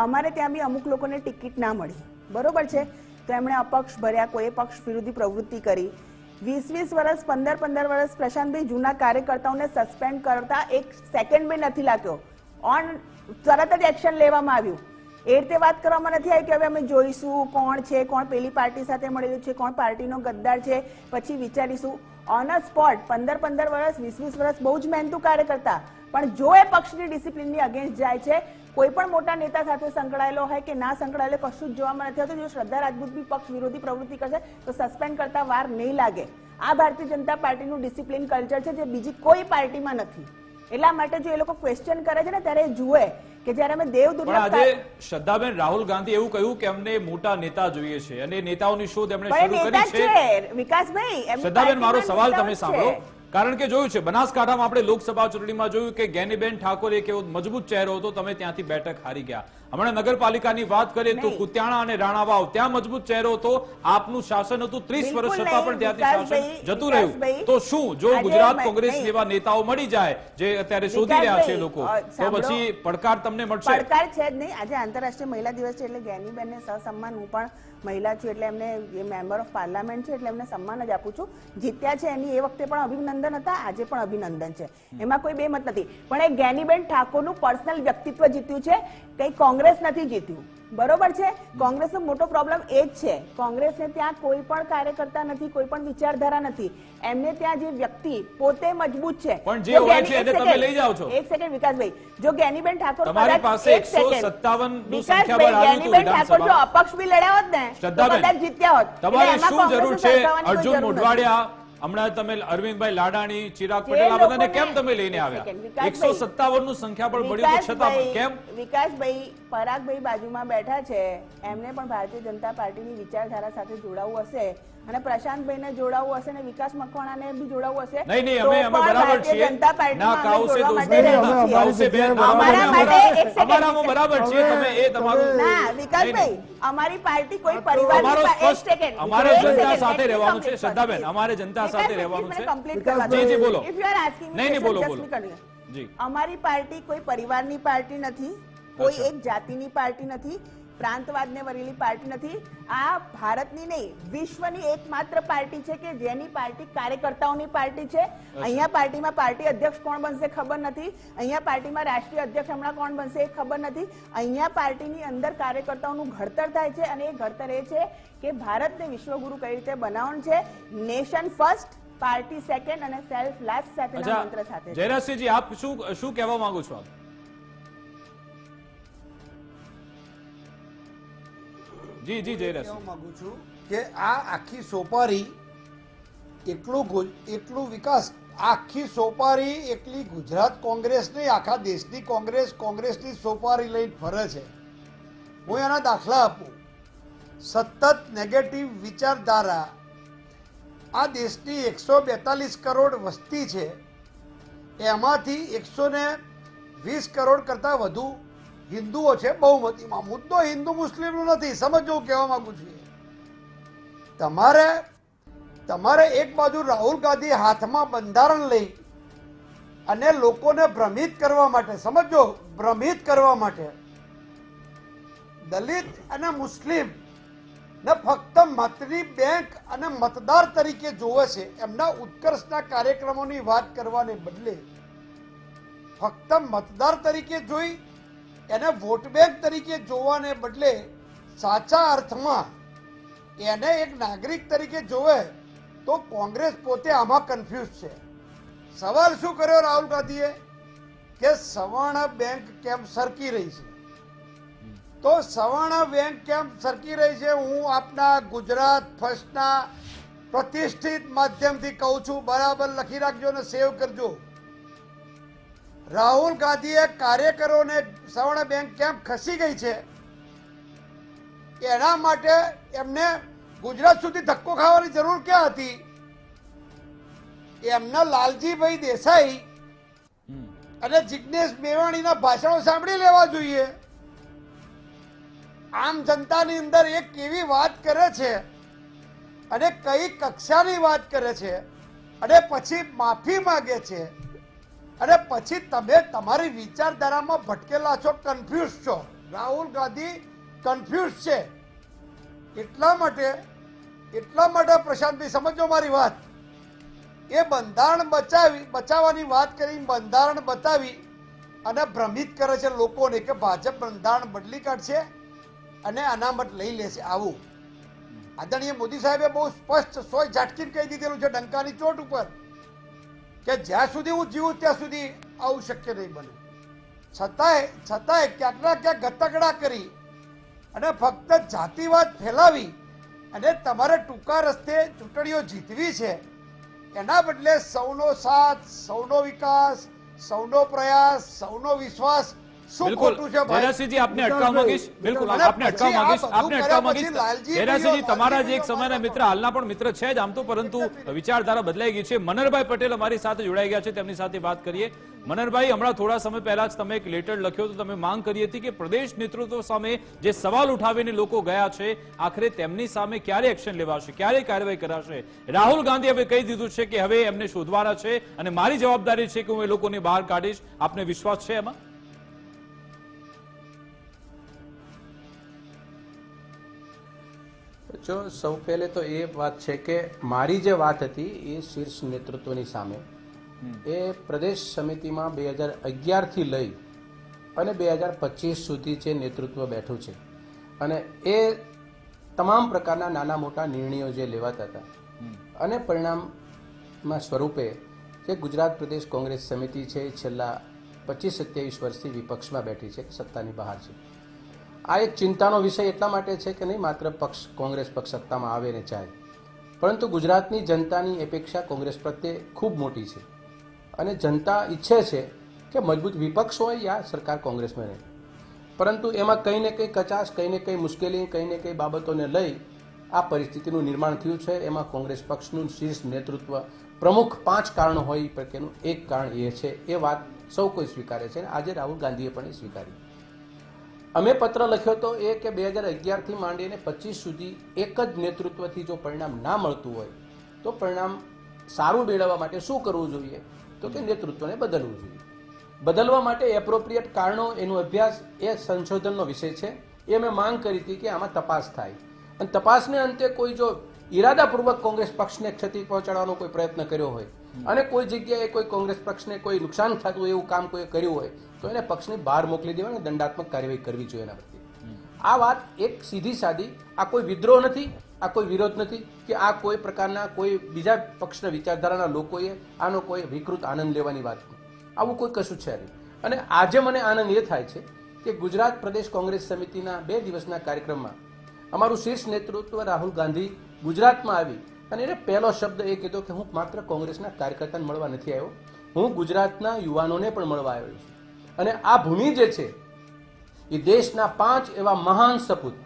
અમારે ત્યાં બી અમુક લોકોને ટિકિટ ના મળી, બરોબર છે, તો એમણે અપક્ષ ભર્યા, કોઈ પક્ષ વિરોધી પ્રવૃત્તિ કરી. 20-20 વર્ષ, 15-15 વર્ષ પ્રશાંતભાઈ જૂના કાર્યકર્તાઓને સસ્પેન્ડ કરતા એક સેકન્ડ બી નથી લાગ્યો. તરત જ એક્શન લેવામાં આવ્યું. એ રીતે વાત કરવામાં નથી આવી કે હવે અમે જોઈશું કોણ છે, કોણ પેલી પાર્ટી સાથે મળેલું છે, કોણ પાર્ટીનો ગદ્દાર છે, પછી વિચારીશું. ઓન અ સ્પોટ 15-15 વર્ષ, 20-20 વર્ષ બહુ જ મહેનતુ કાર્યકર્તા, પણ જો એ પક્ષની ડિસિપ્લિનની અગેન્સ્ટ જાય છે, કોઈ પણ મોટા નેતા સાથે સંકળાયેલો હોય કે ના સંકળાયેલો, કશું જ જોવામાં નથી આવતું. જો શ્રદ્ધા રાજપૂત બી પક્ષ વિરોધી પ્રવૃત્તિ કરશે તો સસ્પેન્ડ કરતા વાર નહીં લાગે. આ ભારતીય જનતા પાર્ટીનું ડિસિપ્લિન કલ્ચર છે જે બીજી કોઈ પાર્ટીમાં નથી. એટલા માટે જો એ લોકો ક્વેશ્ચન કરે છે ને ત્યારે જુએ કે જ્યારે અમે દેવ પણ આજે શ્રદ્ધાબેન, રાહુલ ગાંધી એવું કહ્યું કે અમને મોટા નેતા જોઈએ છે અને નેતાઓની શોધ એમણે શરૂ કરી છે. વિકાસભાઈ, શ્રદ્ધાબેન, મારો સવાલ તમે સાંભળો, કારણ કે જોયું છે બનાસકાંઠામાં આપણે લોકસભા ચૂંટણીમાં જોયું કે જ્ઞાનીબેન ઠાકોર એક એવો મજબૂત ચહેરો હતો, તમે ત્યાંથી બેઠક હારી ગયા. હમણાં નગરપાલિકાની વાત કરીએ તો કુતિયાણા અને રાણાવાવ ત્યાં મજબૂત ચહેરો હતો, આપનું શાસન હતું 30 વર્ષ છતાં પણ ત્યાંથી શાસન જતું રહ્યું. તો શું જો ગુજરાત કોંગ્રેસ જેવા નેતાઓ મળી જાય જે અત્યારે શોધી રહ્યા છે લોકો, તો પછી પડકાર તમને મળશે? પડકાર છે જ નહીં. આજે આંતરરાષ્ટ્રીય મહિલા દિવસ છે એટલે જ્ઞાનીબેનને સસમ્માન, હું પણ મહિલા છું એટલે એમને મેમ્બર ઓફ પાર્લામેન્ટ છે એટલે એમને સન્માન જ આપું છું. જીત્યા છે એની એ વખતે પણ અભિનંદન હતા, આજે પણ અભિનંદન છે, એમાં કોઈ બે મત નથી. પણ એ જ્ઞાનીબેન ઠાકોરનું પર્સનલ વ્યક્તિત્વ જીત્યું છે, કઈ કોંગ્રેસ નથી જીત્યું, બરોબર છે. કોંગ્રેસનો મોટો પ્રોબ્લેમ એ જ છે, કોંગ્રેસને ત્યાં કોઈ પણ કાર્યકર્તા નથી, કોઈ પણ વિચારધારા નથી. એમને ત્યાં જે વ્યક્તિ પોતે મજબૂત છે, પણ જે હોય છે એને તમે લઈ જાઓ છો. એક સેકન્ડ વિકાસભાઈ, જો જ્ઞાનીબેન ઠાકોર તમારી પાસે 157 નું સંખ્યાબળ આવ્યું હતું ઠાકોર જો અપક્ષ બી લડ્યા હોત ને તો કદાચ જીત્યા હોત. તમારે શું જરૂર છે? અર્જુન મોઢવાડિયા, હમણાં તમે અરવિંદભાઈ લાડાણી, ચિરાગ પટેલ, આ બધાને કેમ તમે લઈને આવ્યા? 157 નું સંખ્યાબળ મળ્યું તો છતાં પણ કેમ? વિકાસભાઈ, પરાગભાઈ બાજુમાં બેઠા છે, એમને પણ ભારતીય જનતા પાર્ટીની વિચારધારા સાથે જોડાવું હશે અને પ્રશાંતભાઈને જોડાવું હશે અને વિકાસ મકવાણાને બી જોડાવું હશે. નહીં, અમે બરાબર છીએ. જનતા ના કાઉસે પાર્ટીમાં અમારામાં બરાબર છીએ. તમે એ તમારું ના વિકાસભાઈ, અમારી પાર્ટી કોઈ પરિવાર અમારે જનતા સાથે રહેવાનું છે. શ્રદ્ધાબેન, અમારે જનતા સાથે રહેવાનું છે. જી બોલો. નહીં બોલો જી. અમારી પાર્ટી કોઈ પરિવારની પાર્ટી નથી, કોઈ એક જાતિની પાર્ટી નથી, પ્રાંતવાદને વરેલી પાર્ટી નથી. આ ભારતની નહીં, વિશ્વની એકમાત્ર પાર્ટી છે કે જેની પાર્ટી કાર્યકર્તાઓની પાર્ટી છે. અહીંયા પાર્ટીમાં પાર્ટી અધ્યક્ષ કોણ બનશે ખબર નથી, અહીંયા પાર્ટીમાં રાષ્ટ્રીય અધ્યક્ષ હમણાં કોણ બનશે એ ખબર નથી. અહીંયા પાર્ટીની અંદર કાર્યકર્તાઓનું ઘડતર થાય છે અને એ ઘડતર એ છે કે ભારતને વિશ્વગુરુ કઈ રીતે બનાવવાનું છે, નેશન ફર્સ્ટ, પાર્ટી સેકન્ડ અને સેલ્ફ લાસ્ટ સાથેના મંત્ર સાથે. જયરાજસિંહજી, આપ શું કહેવા માંગો છો? જી જયરાજ, કહેવા માંગુ છું કે આ આખી સોપારી એટલું વિકાસ, આખી સોપારી એકલી ગુજરાત કોંગ્રેસ નહીં, આખા દેશની કોંગ્રેસની સોપારી લઈને ફરે છે. હું એના દાખલા આપું. સતત નેગેટિવ વિચારધારા. આ દેશની 142 કરોડ વસ્તી છે, એમાંથી 120 કરોડ કરતાં વધુ હિન્દુઓ છે બહુમતીમાં. મુદ્દો હિન્દુ મુસ્લિમનો નથી, સમજો કહેવા માંગુ છું. તમારે એક બાજુ રાહુલ ગાંધી હાથમાં બંધારણ લઈ અને લોકોને ભ્રમિત કરવા માટે, સમજો ભ્રમિત કરવા માટે, દલિત અને મુસ્લિમ ને ફક્ત મતની બેંક અને મતદાર તરીકે જોવે છે. એમના ઉત્કર્ષના કાર્યક્રમોની વાત કરવાને બદલે ફક્ત મતદાર તરીકે જોઈ એને વોટ બેંક તરીકે જોવાને બદલે સાચા અર્થમાં એને એક નાગરિક તરીકે જોવે તો કોંગ્રેસ પોતે આમાં કન્ફ્યુઝ છે. સવાલ શું કર્યો રાહુલ ગાંધીએ કે સવર્ણ બેંક કેમ સરકી રહી છે? તો સવર્ણ બેંક કેમ સરકી રહી છે? હું આપના ગુજરાત ફર્સ્ટના પ્રતિષ્ઠિત માધ્યમથી કહું છું, બરાબર લખી રાખજો અને સેવ કરજો. રાહુલ ગાંધીએ કાર્યકરોને સવર્ણ બેંક કેમ ખસી ગઈ છે એના માટે એમને ગુજરાત સુધી ધક્કો ખાવાની જરૂર ક્યાં હતી? એમના લાલજીભાઈ દેસાઈ અને જિગ્નેશ મેવાણીના ભાષણો સાંભળી લેવા જોઈએ. આમ જનતાની અંદર એ કેવી વાત કરે છે અને કઈ કક્ષાની વાત કરે છે અને પછી માફી માંગે છે અને પછી તમે તમારી વિચારધારામાં ભટકેલા છો, કન્ફ્યુઝ છો. રાહુલ ગાંધી કન્ફ્યુઝ છે. એટલા માટે પ્રશાંતભાઈ સમજો મારી વાત. એ બંધારણ બચાવવાની વાત કરી, બંધારણ બતાવી અને ભ્રમિત કરે છે લોકોને કે ભાજપ બંધારણ બદલી કાઢશે અને અનામત લઈ લેશે. આવું આદરણીય મોદી સાહેબે બહુ સ્પષ્ટ સોય ઝાટકીને કહી દીધેલું છે ડંકાની ચોટ ઉપર કે જ્યાં સુધી હું જીવું ત્યાં સુધી આવું શક્ય નહીં બને. છતાંય ક્યાંક ના ક્યાંક ગતકડા કરી અને ફક્ત જાતિવાદ ફેલાવી અને તમારે ટૂંકા રસ્તે ચૂંટણીઓ જીતવી છે, એના બદલે સૌનો સાથ, સૌનો વિકાસ, સૌનો પ્રયાસ, સૌનો વિશ્વાસ શું બિલકુલ ખોટું છે ભાઈ? જયરાજસિંહજી, આપને અટકાવવા માંગીશ. બિલકુલ આપને અટકાવવા માંગીશ. જયરાજસિંહજી, તમારા જે એક સમયના મિત્ર, હાલના પણ મિત્ર છે જ આમ તો, પરંતુ વિચારધારા બદલાઈ ગઈ છે. મનહરભાઈ પટેલ અમારી સાથે જોડાઈ ગયા છે, તેમની સાથે વાત કરીએ. મનહરભાઈ, હમણાં થોડા સમય પહેલા જ તમે એક લેટર લખ્યો તો તમે માંગ કરી હતી કે પ્રદેશ નેતૃત્વ સામે જે સવાલ ઉઠાવીને લોકો ગયા છે, આખરે તેમની સામે ક્યારે એક્શન લેવાશે, ક્યારે કાર્યવાહી કરાશે? રાહુલ ગાંધી હવે કહી દીધું છે કે હવે એમને શોધવાના છે અને મારી જવાબદારી છે કે હું એ લોકોને બહાર કાઢીશ. આપને વિશ્વાસ છે એમાં? જો સૌ પહેલે તો એ વાત છે કે મારી જે વાત હતી એ શીર્ષ નેતૃત્વની સામે, એ પ્રદેશ સમિતિમાં 2011થી લઈ અને 2025 સુધી જે નેતૃત્વ બેઠું છે અને એ તમામ પ્રકારના નાના મોટા નિર્ણયો જે લેવાતા હતા અને પરિણામમાં સ્વરૂપે જે ગુજરાત પ્રદેશ કોંગ્રેસ સમિતિ છે એ છેલ્લા 25-27 વર્ષથી વિપક્ષમાં બેઠી છે, સત્તાની બહાર છે. આ એક ચિંતાનો વિષય એટલા માટે છે કે નહીં માત્ર કોંગ્રેસ પક્ષ સત્તામાં આવે ને જાય, પરંતુ ગુજરાતની જનતાની અપેક્ષા કોંગ્રેસ પ્રત્યે ખૂબ મોટી છે અને જનતા ઈચ્છે છે કે મજબૂત વિપક્ષ હોય યા સરકાર કોંગ્રેસમાં રહે. પરંતુ એમાં કંઈ ને કંઈ કચાશ, કંઈ ને કંઈ મુશ્કેલી, કંઈ ને કંઈ બાબતોને લઈ આ પરિસ્થિતિનું નિર્માણ થયું છે. એમાં કોંગ્રેસ પક્ષનું શીર્ષ નેતૃત્વ પ્રમુખ 5 કારણો હોય પૈકીનું એક કારણ એ છે. એ વાત સૌ કોઈ સ્વીકારે છે અને આજે રાહુલ ગાંધીએ પણ એ સ્વીકારી. અમે પત્ર લખ્યો હતો એ કે 2011થી માંડીને 25 સુધી એક જ નેતૃત્વથી જો પરિણામ ના મળતું હોય તો પરિણામ સારું મેળવવા માટે શું કરવું જોઈએ? તો કે નેતૃત્વને બદલવું જોઈએ. બદલવા માટે એપ્રોપ્રિએટ કારણો, એનો અભ્યાસ, એ સંશોધનનો વિષય છે. એ અમે માંગ કરી હતી કે આમાં તપાસ થાય અને તપાસને અંતે કોઈ જો ઇરાદાપૂર્વક કોંગ્રેસ પક્ષને ક્ષતિ પહોંચાડવાનો કોઈ પ્રયત્ન કર્યો હોય અને કોઈ જગ્યાએ કોઈ કોંગ્રેસ પક્ષને કોઈ નુકસાન થતું એવું કામ કોઈ કર્યું હોય તો એને પક્ષની બહાર મોકલી દેવાની, દંડાત્મક કાર્યવાહી કરવી જોઈએ એના પ્રત્યે. આ વાત એક સીધી સાદી, આ કોઈ વિદ્રોહ નથી, આ કોઈ વિરોધ નથી કે આ કોઈ પ્રકારના કોઈ બીજા પક્ષના વિચારધારાના લોકોએ આનો કોઈ વિકૃત આનંદ લેવાની વાત નથી. આવું કોઈ કશું છે નહીં. અને આજે મને આનંદ એ થાય છે કે ગુજરાત પ્રદેશ કોંગ્રેસ સમિતિના 2 દિવસના કાર્યક્રમમાં અમારું શીર્ષ નેતૃત્વ રાહુલ ગાંધી ગુજરાતમાં આવી અને એને પહેલો શબ્દ એ કીધો કે હું માત્ર કોંગ્રેસના કાર્યકર્તાને મળવા નથી આવ્યો, હું ગુજરાતના યુવાનોને પણ મળવા આવ્યો છું. અને આ ભૂમિ જે છે એ દેશના 5 એવા મહાન સપૂત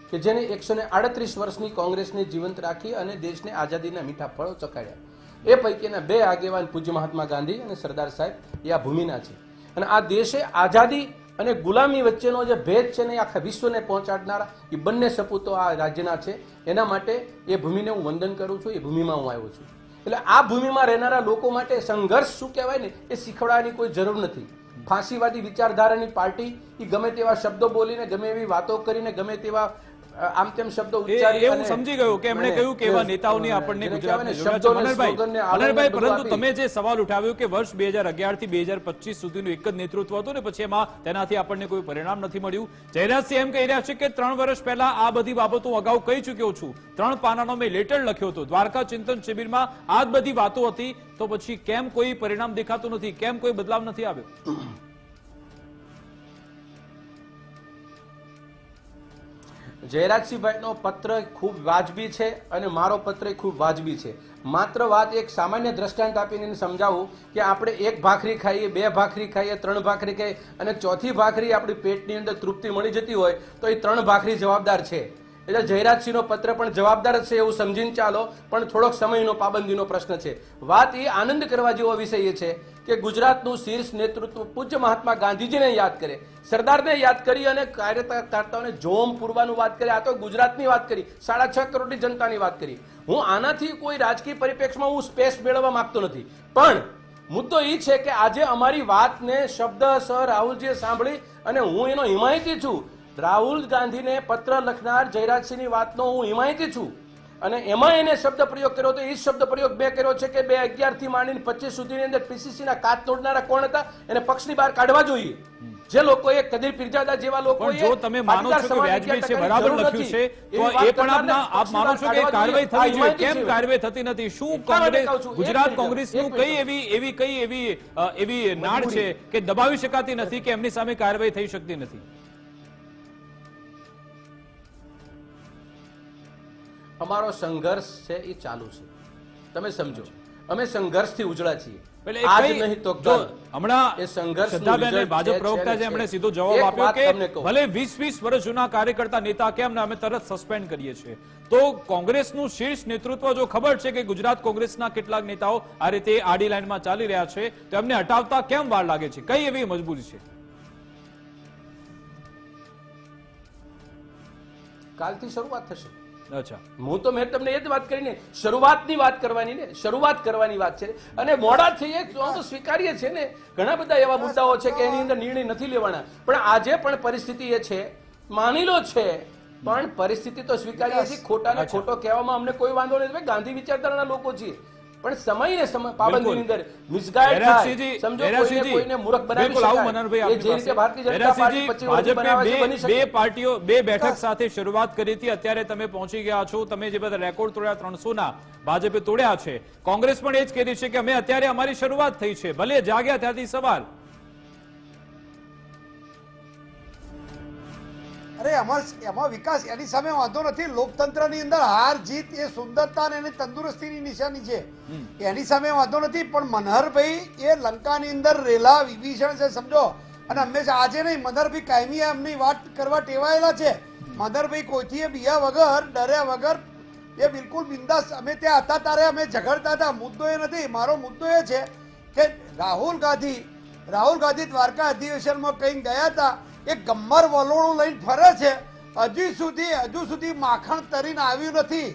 કે જેને 138 વર્ષની કોંગ્રેસને જીવંત રાખી અને દેશને આઝાદીના મીઠા ફળો ચખાડ્યા, એ પૈકીના 2 આગેવાન પૂજ્ય મહાત્મા ગાંધી અને સરદાર સાહેબ એ આ ભૂમિના છે. અને આ દેશે આઝાદી અને ગુલામી વચ્ચેનો જે ભેદ છે ને આખા વિશ્વને પહોંચાડનારા એ બંને સપૂતો આ રાજ્યના છે. એના માટે એ ભૂમિને હું વંદન કરું છું, એ ભૂમિમાં હું આવ્યો છું. એટલે આ ભૂમિમાં રહેનારા લોકો માટે સંઘર્ષ શું કહેવાય ને એ શીખવાડવાની કોઈ જરૂર નથી. ફાંસીવાદી વિચારધારાની પાર્ટી એ ગમે તેવા શબ્દો બોલીને, ગમે એવી વાતો કરીને, ગમે તેવા આમ તેમ શબ્દો ઉચ્ચારી હું સમજી ગયો કે એમણે કહ્યું કે એવા નેતાઓની આપણને ગુજરાતની જરૂર છે. મનહરભાઈ, પરંતુ તમે જે સવાલ ઉઠાવ્યો કે વર્ષ 2011 થી 2025 સુધીનું એક જ નેતૃત્વ હતું ને પછી એમાં તેનાથી આપણને કોઈ પરિણામ નથી મળ્યું. જયરાજસિંહ એમ કહી રહ્યા છે કે 3 વર્ષ પહેલા આ બધી બાબતો અગાઉ કહી ચૂક્યો છું, 3 પાનાનો મેં લેટર લખ્યો હતો, દ્વારકા ચિંતન શિબિરમાં આ જ બધી વાતો હતી, તો પછી કેમ કોઈ પરિણામ દેખાતું નથી, કેમ કોઈ બદલાવ નથી આવ્યો? જયરાજસિંહભાઈનો પત્ર ખૂબ વાજબી છે અને મારો પત્ર ખૂબ વાજબી છે. માત્ર વાત એક સામાન્ય દ્રષ્ટાંત આપીને એને સમજાવું કે આપણે એક ભાખરી ખાઈએ, બે ભાખરી ખાઈએ, ત્રણ ભાખરી ખાઈએ અને ચોથી ભાખરી આપણી પેટની અંદર તૃપ્તિ મળી જતી હોય તો એ ત્રણ ભાખરી જવાબદાર છે. એટલે જયરાજસિંહનો પત્ર પણ જવાબદાર જ છે એવું સમજીને ચાલો, પણ થોડોક સમયનો પાબંદીનો પ્રશ્ન છે. વાત એ આનંદ કરવા જેવો વિષય એ છે કે ગુજરાતનું શીર્ષ નેતૃત્વ પૂજ્ય મહાત્મા ગાંધીજીને યાદ કરે, સરદારને યાદ કરી અને કાર્યકર્તાઓને જોમ પૂરવાનું વાત કરે. આ તો ગુજરાતની વાત કરી, 6.5 કરોડની જનતાની વાત કરી. હું આનાથી કોઈ રાજકીય પરિપ્રેક્ષમાં હું સ્પેસ મેળવવા માંગતો નથી, પણ મુદ્દો એ છે કે આજે અમારી વાતને શબ્દસર રાહુલજીએ સાંભળી અને હું એનો હિમાયતી છું. રાહુલ ગાંધીને પત્ર લખનાર જયરાજસિંહની વાતનો હું હિમાયતી છું અને એમાં એને શબ્દ પ્રયોગ કર્યો તો એ શબ્દ પ્રયોગ મેં કર્યો છે કે 2011 થી માંડીને 25 સુધીની અંદર પીસીસીના કાચ તોડનારા કોણ હતા એને પક્ષની બહાર કાઢવા જોઈએ. જે લોકોએ કદીર પીરજાદા જેવા લોકોએ જો તમે માનો છો કે વ્યાજબી છે, બરાબર લખ્યું છે, તો એ પણ આપ માનો છો કે કાર્યવાહી થવી જોઈએ, કેમ કાર્યવાહી થતી નથી? શું કોંગ્રેસ, ગુજરાત કોંગ્રેસનું કઈ એવી નાડ છે કે દબાવી શકાતી નથી કે એમની સામે કાર્યવાહી થઈ શકતી નથી? અમારો સંઘર્ષ છે એ ચાલુ છે, તમે સમજો. અમે સંઘર્ષથી ઉજળા છીએ. આજ નહીં તો હમણાં એ સંઘર્ષ શ્રદ્ધાબેન ભાજપ પ્રવક્તા છે, એમણે સીધો જવાબ આપ્યો કે ભલે 20 વર્ષ જૂના કાર્યકર્તા નેતા કેમ ને અમે તરત સસ્પેન્ડ કરીએ છીએ. તો કોંગ્રેસનું શીર્ષ નેતૃત્વ જો ખબર છે કે ગુજરાત કોંગ્રેસના કેટલાક નેતાઓ આ રીતે આડી લાઈનમાં ચાલી રહ્યા છે તો એમને હટાવતા કેમ વાર લાગે છે? કઈ એવી મજબૂરી છે? કાલથી શરૂઆત થશે. અચ્છા, હું તો મેં તમને એ જ વાત કરીને શરૂઆતની વાત કરવાની ને, શરૂઆત કરવાની વાત છે અને મોડા થઈએ તો સ્વીકારીએ છે ને. ઘણા બધા એવા મુદ્દાઓ છે કે એની અંદર નિર્ણય નથી લેવાના, પણ આજે પણ પરિસ્થિતિ એ છે, માની લો છે, પણ પરિસ્થિતિ તો સ્વીકારીએ છીએ. ખોટા ને ખોટો કહેવામાં અમને કોઈ વાંધો નથી, ગાંધી વિચારધારાના લોકો છીએ, પણ સમય પાબંદીની અંદર મિસગાઈડ થાય, સમજો, કોઈને મૂર્ખ બનાવી શકાય. એ જે રીતે ભારતીય જનતા પાર્ટી 25 વર્ષથી બનાવે છે, બની શકે. બે પાર્ટીઓ બે બેઠક સાથે શરૂઆત કરી હતી, અત્યારે તમે પહોંચી ગયા છો, તમે જે બધા રેકોર્ડ તોડ્યા 300 ના ભાજપે તોડ્યા છે. કોંગ્રેસ પણ એ જ કહી રહી છે કે અમે અત્યારે અમારી શરૂઆત થઈ છે, ભલે જાગ્યા ત્યાંથી સવાલ. અરે એમાં વિકાસ, એની સામે વાંધો નથી. લોકતંત્રની અંદર હાર જીત એ સુંદરતા અને એની તંદુરસ્તીની નિશાની છે, એની સામે વાંધો નથી. પણ મનહરભાઈ એ લંકાની અંદર રેલા વિભીષણ છે, સમજો. અને હંમેશા આજે નહીં, મનહરભાઈ કાયમી એમની વાત કરવા ટેવાયેલા છે. મનહરભાઈ કોઈથી બિયા વગર, ડર્યા વગર એ બિલકુલ બિંદાસ. અમે ત્યાં હતા ત્યારે અમે ઝઘડતા હતા, મુદ્દો એ નથી. મારો મુદ્દો એ છે કે રાહુલ ગાંધી દ્વારકા અધિવેશનમાં કઈ ગયા હતા, એ ગમ્મર વલોણું લઈને ફરે છે, હજુ સુધી માખણ તરીને આવ્યું નથી.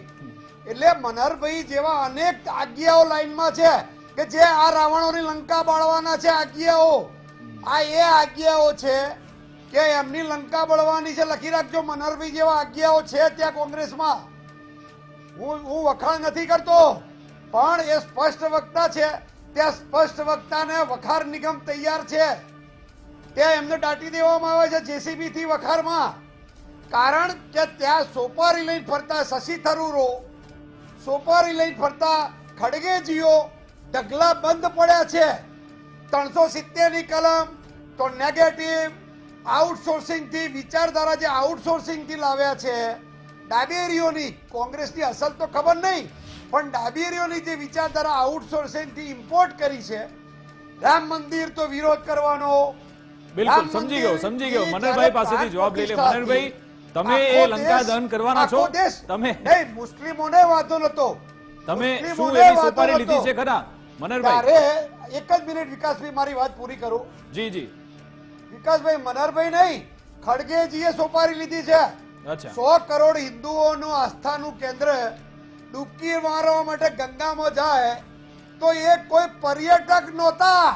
એટલે મનહરભાઈ જેવા અનેક આજ્ઞાઓ લાઈનમાં છે કે જે આ રાવણોની લંકા બાળવાના છે આજ્ઞાઓ. આ એ આજ્ઞાઓ છે કે એમની લંકા બળવાની છે. લખી રાખજો, મનહરભાઈ જેવા આજ્ઞાઓ છે ત્યાં કોંગ્રેસમાં. હું વખાણ નથી કરતો, પણ એ સ્પષ્ટ વક્તા છે. ત્યાં સ્પષ્ટ વક્તાને વખાર નિગમ તૈયાર છે, ત્યાં એમને દાટી દેવામાં આવે છે જેસીબી થી વખારમાં. કારણ કે ત્યાં સોપારી લઈને ફરતા શશી થરૂરો, સોપારી લઈને ફરતા ખડગેજીઓ ઢગલા બંધ પડ્યા છે. 370 ની કલમ તો નેગેટિવ આઉટસોર્સિંગ થી વિચારધારા જે આઉટસોર્સિંગ થી લાવ્યા છે, ડાબેરીઓની, કોંગ્રેસની અસલ તો ખબર નહીં, પણ ડાબેરીઓની જે વિચારધારા આઉટસોર્સિંગ થી ઇમ્પોર્ટ કરી છે. રામ મંદિર તો વિરોધ કરવાનો. બિલકુલ, સમજી ગયો. મનહરભાઈ પાસેથી જવાબ લઈ લે. મનહરભાઈ, તમે એ લંકા દહન કરવાના છો? તમે નહીં, મુસ્લિમોને વાંધો નતો. તમે શું એવી સોપારી લીધી છે ખરા મનહરભાઈ? એક જ મિનિટ વિકાસભાઈ, મારી વાત પૂરી કરું. જી વિકાસભાઈ, મનહરભાઈ નહીં, ખડગેજીએ સોપારી લીધી છે. 100 કરોડ હિન્દુઓનું આસ્થાનું કેન્દ્ર ડૂબકી મારવા માટે ગંગામાં જાય તો એ કોઈ પર્યટક નહોતા,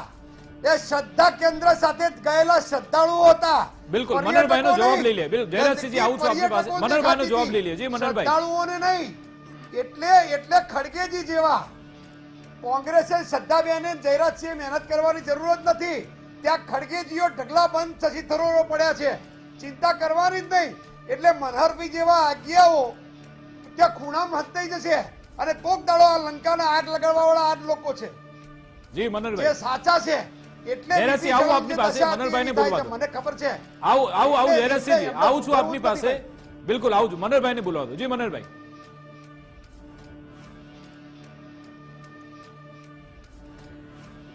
એ શ્રદ્ધા કેન્દ્ર સાથે ગયેલા શ્રદ્ધાળુઓ હતા. બિલકુલ, મનહરભાઈનો જવાબ લઈ લે. જયરાજસિંહજી, આવું છું આપની પાસે. મનહરભાઈનો જવાબ લઈ લે. જી મનહરભાઈ. શ્રદ્ધાળુઓને નહીં, એટલે ખડગેજી જેવા કોંગ્રેસે શ્રદ્ધાબેને જયરાજસિંહે મહેનત કરવાની જરૂર જ નથી. ત્યાં ખડગેજીઓ ઢગલા બંધ શશી થરૂરો પડ્યા છે, ચિંતા કરવાની જ નહીં. એટલે મનહરભાઈ જેવા આજ્ઞાઓ ત્યાં ખૂણામાં હંતાઈ જશે અને કોક દાડો આ લંકાને આગ લગાડવા વાળા આ જ લોકો છે. જી મનહરભાઈ, જે સાચા છે. એટલે આવું આપની પાસે. મનહરભાઈને બોલવા દો. મને ખબર છે. આવું જયરાજસિંહજી, આવું છું આપની પાસે. બિલકુલ આવું મનહરભાઈને બોલાવો દો. જી મનહરભાઈ.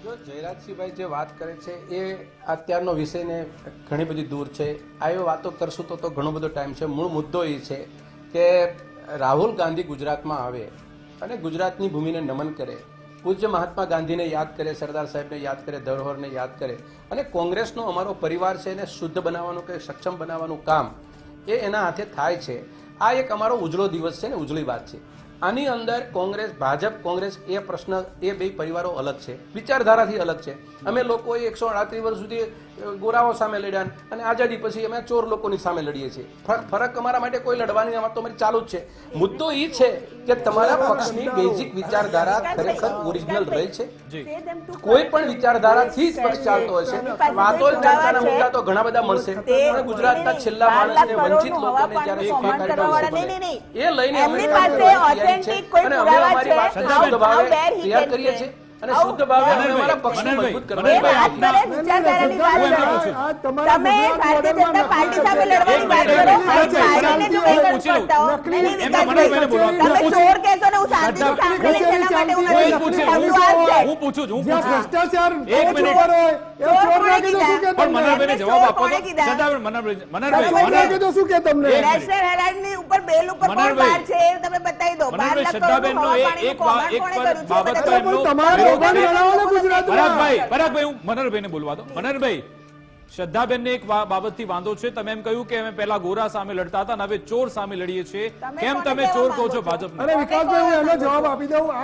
જો જયરાજસિંહભાઈ જે વાત કરે છે એ અત્યારનો વિષયને ઘણી બધી દૂર છે. આવી વાતો કરશું તો ઘણો બધો ટાઈમ છે. મૂળ મુદ્દો એ છે કે રાહુલ ગાંધી ગુજરાતમાં આવે અને ગુજરાતની ભૂમિને નમન કરે, પૂજ્ય મહાત્મા ગાંધીને યાદ કરે, સરદાર સાહેબને યાદ કરે, ધરોહરને યાદ કરે અને કોંગ્રેસનો અમારો પરિવાર છે એને શુદ્ધ બનાવવાનું કે સક્ષમ બનાવવાનું કામ એ એના હાથે થાય છે. આ એક અમારો ઉજળો દિવસ છે ને ઉજળી વાત છે. આની અંદર કોંગ્રેસ, ભાજપ, કોંગ્રેસ એ પ્રશ્ન, એ બે પરિવારો અલગ છે, વિચારધારાથી અલગ છે. અમે લોકોએ 138 વર્ષ સુધી ગોરાઓ સામે લડ્યા અને આઝાદી પછી અમે ચોર લોકોની સામે લડીએ છીએ. ફરક અમારા માટે કોઈ લડવાની વાત તો અમારી ચાલુ જ છે. મુદ્દો એ છે કે તમારા પક્ષની બેઝિક વિચારધારા ખરેખર ઓરિજિનલ રહી છે. કોઈ પણ વિચારધારાથી જ પક્ષ ચાલતો હશે. વાતો ચર્ચાના મુદ્દા તો ઘણા બધા મળશે પણ ગુજરાતના છેલ્લા માણસને, વંચિત લોકોને જ્યારે સુખી કાઢવા પડે એ લઈને અમે કામ કરવાની તૈયારી છે અને અમે અમારી વાત શુદ્ધ ભાવે તૈયાર કરીએ છીએ અને શુદ્ધ ભાવે અમે અમારા પક્ષને મજબૂત કરવા પરાગભાઈ હું મનહરભાઈને બોલવા દો. મનહરભાઈ, શ્રદ્ધાબેનને એક બાબતથી વાંધો છે. તમે એમ કહ્યું કે અમે પહેલા ગોરા સામે લડતા હતા અને હવે ચોર સામે લડીએ છીએ. કેમ તમે ચોર કહો છો ભાજપને? અરે વિકાસભાઈ, હું એનો જવાબ આપી દઉં. આ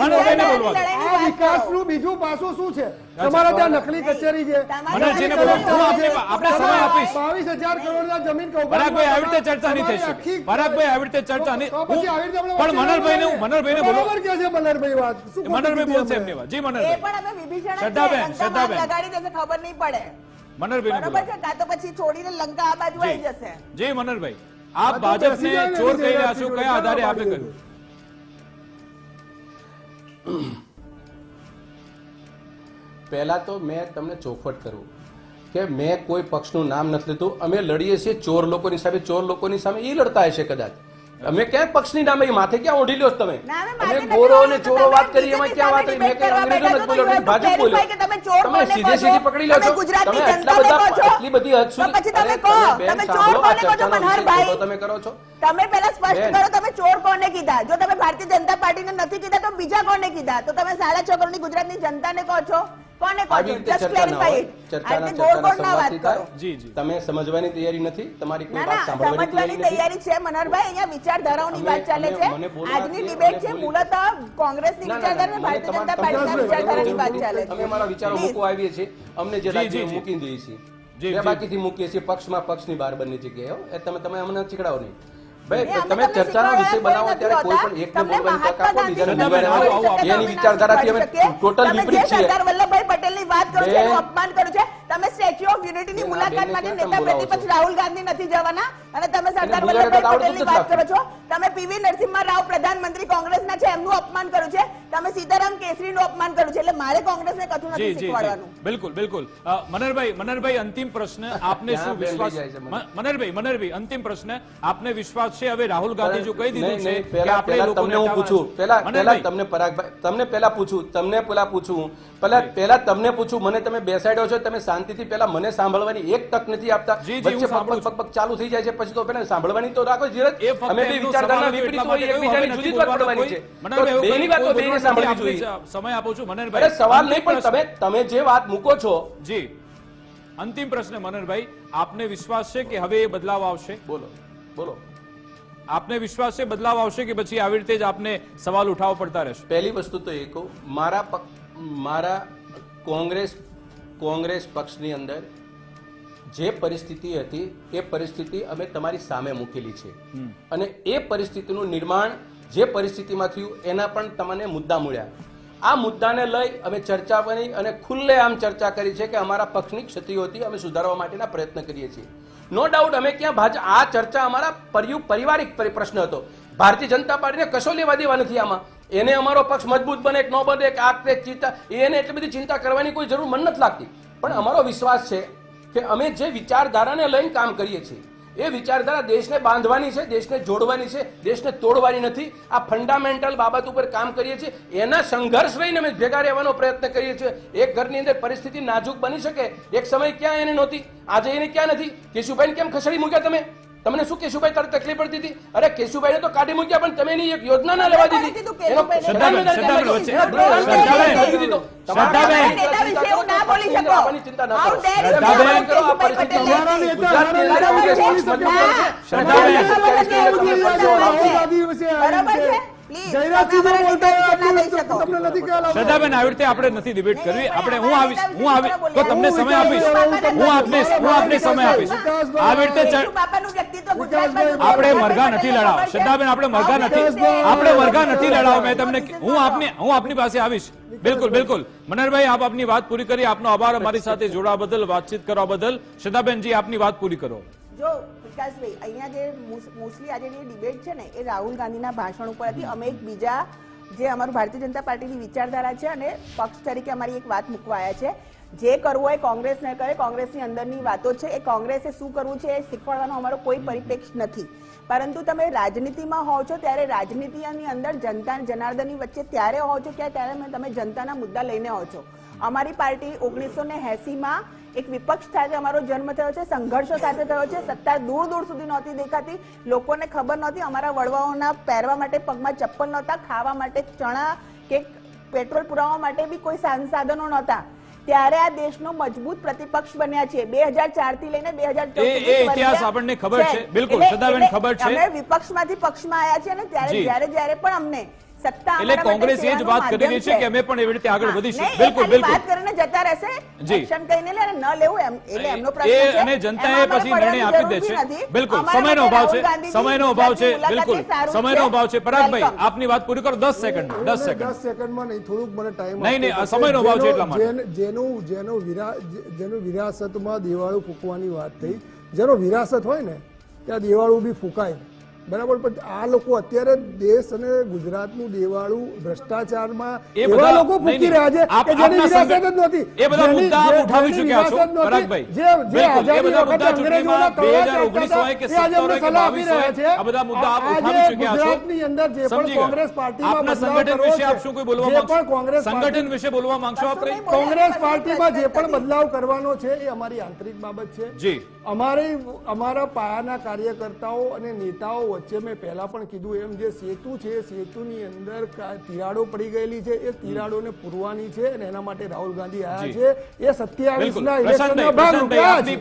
મનહરભાઈને બોલવા દો. આ વિકાસનું બીજું પાસું શું છે? તમારા ત્યાં નકલી કચેરી છે, મનહરજીને બોલો. હું આપણે સમય આપીશ. 22,000 કરોડના જમીન કૌભાંડ. પરાગભાઈ, આવી રીતે ચર્ચા નહીં થઈ શકે. પરાગભાઈ, આવી રીતે ચર્ચા નહીં. પણ મનહરભાઈને બોલો. બરાબર કે છે મનહરભાઈ વાત. શું મનહરભાઈ બોલશે એમની વાત. જી મનહરભાઈ. શ્રદ્ધાબેન, ખબર નહીં પડે. મનહરભાઈને બોલો. બરોબર છે, કાં તો પછી છોડીને લંકા આ બાજુ આવી જશે. જી મનહરભાઈ, આપ ભાજપને ચોર કહી રહ્યા છો, કયા આધારે આપે કહ્યું? પહેલા તો મેં તમને ચોખવટ કરું કે મેં કોઈ પક્ષનું નામ નથી લીધું. અમે લડીએ છીએ ચોર લોકોની સામે. ચોર લોકોની સામે એ લડતા હશે કદાચ. અમે ક્યાં પક્ષની નામે માથે ક્યાં ઓઢી લ્યો છો તમે? અમે ગોરો અને ચોરો વાત કરી, એમાં ક્યાં વાત કરી? મેં કઈ અંગ્રેજો નથી બોલ્યો, ભાજપ બોલ્યો. તમે સીધે સીધી પકડી લો છો. તમે આટલા બધા, એટલી બધી હદ સુધી તમે સાંભળો, આ ચર્ચાનો વિષય તમે કરો છો. તમે પહેલા સ્પષ્ટ કરો, તમે ચોર કોને કીધા? જો તમે ભારતીય જનતા પાર્ટીને નથી કીધા તો બીજા કોને કીધા? તો તમે 6.5 કરોડની ગુજરાતની જનતાને કહો છો? કોને કહો છો? Just clarify it. આટલી ગોળ ગોળ ના વાત કરો. જી જી. તમે સમજવાની તૈયારી નથી, તમારી કોઈ ના વાત ના, સાંભળવાની સમજવાની તૈયારી તૈયારી છે મનહરભાઈ. અહીંયા વિચારધારાઓની વાત ચાલે છે. મને બોલવા આજની દો. ડિબેટ છે મને મૂળતઃ કોંગ્રેસની વિચારધારા અને ભારતીય જનતા પાર્ટીના વિચારધારાની વાત ચાલે છે. અમે અમારા વિચારો મૂકવા આવીએ છીએ. અમને જે લાગે એ મૂકી દઈએ છીએ. બે બાકીથી મૂકીએ છીએ પક્ષમાં, પક્ષની બહાર બંને જગ્યાએ. એ તમે અમને ચીકડાવો નહીં. ભાઈ, તમે ચર્ચાનો વિષય બનાવો ત્યારે કોઈ પણ એકને બોલવાની તક આપો, બીજાને નિવારણ આપો. એની વિચારધારાથી અમે ટોટલ વિપરીત છીએ. સરદાર વલ્લભભાઈ પટેલની વાત કરો છો, એનું અપમાન કરો છો. તમે સ્ટેચ્યુ ઓફ યુનિટીની મુલાકાત માટે નેતા પ્રતિપક્ષ રાહુલ ગાંધી નથી જવાના અને તમે સરદાર વલ્લભભાઈ પટેલની વાત કરો છો. તમે પીવી નરસિંહ રાવ પ્રધાનમંત્રી કોંગ્રેસના છે એમનું અપમાન કર્યું છે. તમે સીતારામ કેસરીનું અપમાન કર્યું છે. એટલે મારે કોંગ્રેસને કશું નથી શીખવાડવાનું. બિલકુલ બિલકુલ. મનહરભાઈ, અંતિમ પ્રશ્ન આપને શું વિશ્વાસ? મનહરભાઈ, અંતિમ પ્રશ્ન આપને વિશ્વાસ છે હવે રાહુલ ગાંધી જો કહી દીધું છે કે આપણે તમને હું પૂછું, પહેલા તમને પરાગભાઈ, તમને પહેલા પૂછું, તમને પૂછું, મને તમે બેસાડ્યો છો, તમે શાંતિથી પહેલા મને સાંભળવાની એક તક નથી આપતા. વચ્ચે પગ ચાલુ થઈ જાય છે, પછી તો પહેલા સાંભળવાની તો રાખો. અમે બે વિચારધારાના વિપરીત હોય, એકબીજાની જુદી જ વાત કરવાની છે. તો બેની વાત તો બેને સાંભળવી જોઈએ. સમય આપો છો અરે મનહરભાઈ. સવાલ નહીં, પણ તમે જે વાત મૂકો છો. જી, અંતિમ પ્રશ્ન મનહરભાઈ, આપને વિશ્વાસ છે કે હવે એ બદલાવ આવશે? બોલો. આપને વિશ્વાસ છે બદલાવ આવશે કે પછી આવી રીતે જ આપને સવાલ ઉઠાવવા પડતા રહેશે? પહેલી વસ્તુ તો એ કહું, મારા કોંગ્રેસ પક્ષની અંદર જે પરિસ્થિતિ હતી એ પરિસ્થિતિ અમે તમારી સામે મૂકેલી છે અને એ પરિસ્થિતિનું નિર્માણ જે પરિસ્થિતિમાં થયું એના પણ તમને મુદ્દા મળ્યા. આ મુદ્દાને લઈ અમે ચર્ચા કરી અને ખુલ્લેઆમ ચર્ચા કરી છે કે અમારા પક્ષની ક્ષતિઓ હતી, અમે સુધારવા માટેના પ્રયત્ન કરીએ છીએ. નો ડાઉટ અમે ક્યાં આ ચર્ચા અમારા પારિવારિક પ્રશ્ન હતો. ભારતીય જનતા પાર્ટીને કશો લેવા દેવા નથી આમાં. એને અમારો પક્ષ મજબૂત બને કે ન બને કે આ ચિંતા, એને એટલી બધી ચિંતા કરવાની કોઈ જરૂર મન નથી લાગતી. પણ અમારો વિશ્વાસ છે કે અમે જે વિચારધારાને લઈને કામ કરીએ છીએ એ વિચારધારા દેશને બાંધવાની છે, દેશને જોડવાની છે, દેશને તોડવાની નથી. આ ફંડામેન્ટલ બાબત ઉપર કામ કરીએ છીએ, એના સંઘર્ષ રહીને અમે ભેગા રહેવાનો પ્રયત્ન કરીએ છીએ. એક ઘરની અંદર પરિસ્થિતિ નાજુક બની શકે, એક સમય ક્યાં એને નહોતી, આજે એને ક્યાં નથી. કેશુભાઈને કેમ ખસેડી મૂક્યા તમે? તમને શું કેશુભાઈ તરત તકલીફ પડતી હતી? અરે કેશુભાઈને તો કાઢી મૂક્યા, પણ તમે એની એક યોજના ના લેવા દીધી. એનો શ્રદ્ધાબેન, આવી રીતે આપણે નથી ડિબેટ કરવી. આપણે હું આવીશ તો તમને સમય આપીશ, હું આપને સમય આપીશ. આવી રીતે આપણે મરઘા નથી લડાવ. શ્રદ્ધાબેન, આપણે મરઘા નથી લડાવ. મેં તમને હું આપની પાસે આવીશ. બિલકુલ બિલકુલ. મનહરભાઈ, આપ આપની વાત પૂરી કરી. આપનો આભાર અમારી સાથે જોડાવા બદલ, વાતચીત કરવા બદલ. શ્રદ્ધાબેનજી, આપની વાત પૂરી કરો. જો વિકાસભાઈ, અહીંયા જે મોસ્ટલી આજે જે ડિબેટ છે ને એ રાહુલ ગાંધીના ભાષણ ઉપર હતી. અમે એક બીજા જે અમારું ભારતીય જનતા પાર્ટીની વિચારધારા છે અને પક્ષ તરીકે અમારી એક વાત મૂકવા આવ્યા છે. જે કરવું હોય કોંગ્રેસ ન કરે, કોંગ્રેસની અંદરની વાતો છે એ કોંગ્રેસે શું કરવું છે એ શીખવાડવાનો અમારો કોઈ પરિપ્રેક્ષ નથી. પરંતુ તમે રાજનીતિમાં હોવ છો ત્યારે રાજનીતિની અંદર જનતા જનાર્દનની વચ્ચે ત્યારે હોવ છો કે ત્યારે તમે જનતાના મુદ્દા લઈને આવો છો. અમારી પાર્ટી 1980માં એક વિપક્ષ સાથે અમારો જન્મ થયો છે, સંઘર્ષો સાથે થયો છે. સત્તા દૂર દૂર સુધી નહોતી દેખાતી, લોકોને ખબર નહોતી. અમારા વડવાઓના પહેરવા માટે પગમાં ચપ્પલ નહોતા, ખાવા માટે ચણા કે પેટ્રોલ પુરાવવા માટે બી કોઈ સાધનો નહોતા. ત્યારે આ દેશનો મજબૂત પ્રતિપક્ષ બન્યા છે 2004 થી લઈને 2014 એ ઇતિહાસ આપણને ખબર છે. બિલકુલ શ્રદ્ધાબેન, ખબર છે. અમે વિપક્ષમાંથી પક્ષમાં આવ્યા છે અને ત્યારે જ્યારે પણ અમને સત્તા એટલે કોંગ્રેસ એ જ વાત કરી રહી છે કે અમે પણ એવી રીતે આગળ વધીશું. બિલકુલ બિલકુલ. વાત કરીને જતા રહેશે, એક્શન કહીને લે ન લેવું એમ એટલે એમનો પ્રશ્ન એ છે. અને જનતાએ પછી નિર્ણય આપી દે છે. બિલકુલ, સમયનો અભાવ છે, સમયનો અભાવ છે. બિલકુલ, સમયનો અભાવ છે. પરાગભાઈ, આપની વાત પૂરી કરો 10 સેકન્ડ. 10 સેકન્ડમાં નહીં, થોડુંક મને ટાઈમ નહીં, સમયનો અભાવ છે એટલા માટે. જેનું વિરાસતમાં દિવાળું ફૂંકવાની વાત થઈ, જેનો વિરાસત હોય ને ત્યાં દિવાળું બી ફૂંકાય, બરાબર. પણ આ લોકો અત્યારે દેશ અને ગુજરાતનું દેવાળું ભ્રષ્ટાચારમાં એવા લોકો ફૂંકી રહ્યા છે કે જેની વિરાસત જ નહોતી. એ બધા મુદ્દા આપ ઉઠાવી ચૂક્યા છો પરાગભાઈ. જે આઝાદી વખતે અંગ્રેજોના 2019 હોય કે 17 હોય કે 22 હોય, આ બધા મુદ્દા આપ ઉઠાવી ચૂક્યા છો. ગુજરાતની અંદર જે પણ કોંગ્રેસ પાર્ટીમાં આપના સંગઠન વિશે આપ શું કોઈ બોલવા માંગશો? સંગઠન વિશે બોલવા માંગશો આપ? કોંગ્રેસ પાર્ટીમાં જે પણ બદલાવ કરવાનો છે એ અમારી આંતરિક બાબત છે. જી, અમારા પાયાના કાર્યકર્તાઓ અને નેતાઓ વચ્ચે મેં પહેલા પણ કીધું એમ જે સેતુ છે એ સેતુની અંદર તિરાડો પડી ગયેલી છે, એ તિરાડોને પૂરવાની છે અને એના માટે રાહુલ ગાંધી આવ્યા છે. એ 27ના ઇલેક્શનના ભાગરૂપે આપની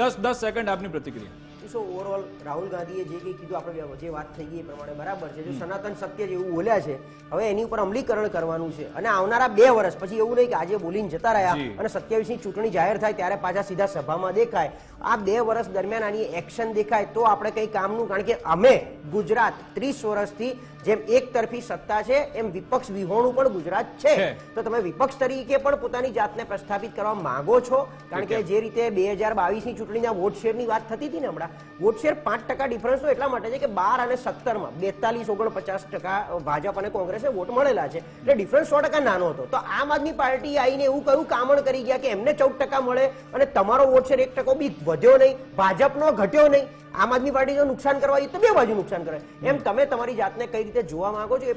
10 સેકન્ડ આપની પ્રતિક્રિયા. સો ઓવરઓલ રાહુલ ગાંધીએ જે કંઈ કીધું, આપણે જે વાત થઈ ગઈ એ પ્રમાણે બરાબર છે. જો સનાતન સત્ય જેવું બોલ્યા છે, હવે એની ઉપર અમલીકરણ કરવાનું છે અને આવનારા 2 વર્ષ પછી એવું નહીં કે આજે બોલીને જતા રહ્યા અને 27ની ચૂંટણી જાહેર થાય ત્યારે પાછા સીધા સભામાં દેખાય. આ 2 વર્ષ દરમિયાન આની એક્શન દેખાય તો આપણે કંઈ કામનું. કારણ કે અમે ગુજરાત 30 વર્ષથી જેમ એક તરફી સત્તા છે એમ વિપક્ષ વિહોણું પણ ગુજરાત છે. તો તમે વિપક્ષ તરીકે પણ પોતાની જાતને પ્રસ્થાપિત કરવા માંગો છો? કારણ કે જે રીતે 2022ની ચૂંટણીના વોટ શેરની વાત થતી હતી ને, હમણાં વોટ શેર 5% ડિફરન્સ તો એટલા માટે છે કે 12 અને 17માં 42-49% ભાજપ અને કોંગ્રેસે વોટ મળેલા છે. એટલે ડિફરન્સ 100% નાનો હતો. તો આમ આદમી પાર્ટી આવીને એવું કયું કામણ કરી ગયા કે એમને 14% મળે અને તમારો વોટ શેર 1% બી વધ્યો નહીં, ભાજપનો ઘટ્યો નહીં. આમ આદમી પાર્ટી જો નુકસાન કરવા તો 2 બાજુ નુકસાન કરે. એમ તમે તમારી જાતને કઈ રીતે જોવા માંગો છો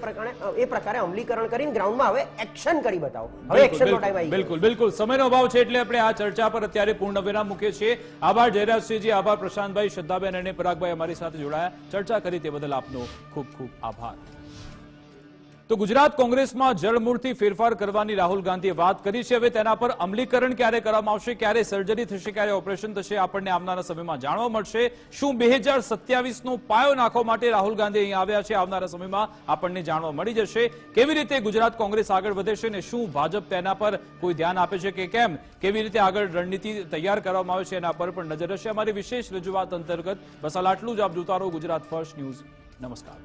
એ પ્રકારે અમલીકરણ કરીને ગ્રાઉન્ડમાં હવે એક્શન કરી બતાવો. હવે એક્શનનો ટાઈમ આવી ગયો. બિલકુલ બિલકુલ. સમયનો અભાવ છે એટલે આપણે આ ચર્ચા પર અત્યારે પૂર્ણ વિરામ મૂકીએ છીએ. આભાર જયરાજસિંહજી, આભાર પ્રશાંતભાઈ, શ્રદ્ધાબેન અને પરાગભાઈ અમારી સાથે જોડાયા, ચર્ચા કરી તે બદલ આપનો ખૂબ ખૂબ આભાર. તો ગુજરાત કોંગ્રેસમાં જળમૂળથી ફેરફાર કરવાની રાહુલ ગાંધીએ વાત કરી છે. હવે તેના પર અમલીકરણ ક્યારે કરવામાં આવશે, ક્યારે સર્જરી થશે, ક્યારે ઓપરેશન થશે, આપણને આવનારા સમયમાં જાણવા મળશે. શું 2027નો પાયો નાખવા માટે રાહુલ ગાંધી અહીં આવ્યા છે, આવનારા સમયમાં આપણને જાણવા મળી જશે. કેવી રીતે ગુજરાત કોંગ્રેસ આગળ વધે છે અને શું ભાજપ તેના પર કોઈ ધ્યાન આપે છે કે કેમ, કેવી રીતે આગળ રણનીતિ તૈયાર કરવામાં આવે છે એના પર પણ નજર હશે અમારી વિશેષ રજૂઆત અંતર્ગત. બસ આટલું જ. આપ જોતા રહો ગુજરાત ફર્સ્ટ ન્યૂઝ. નમસ્કાર.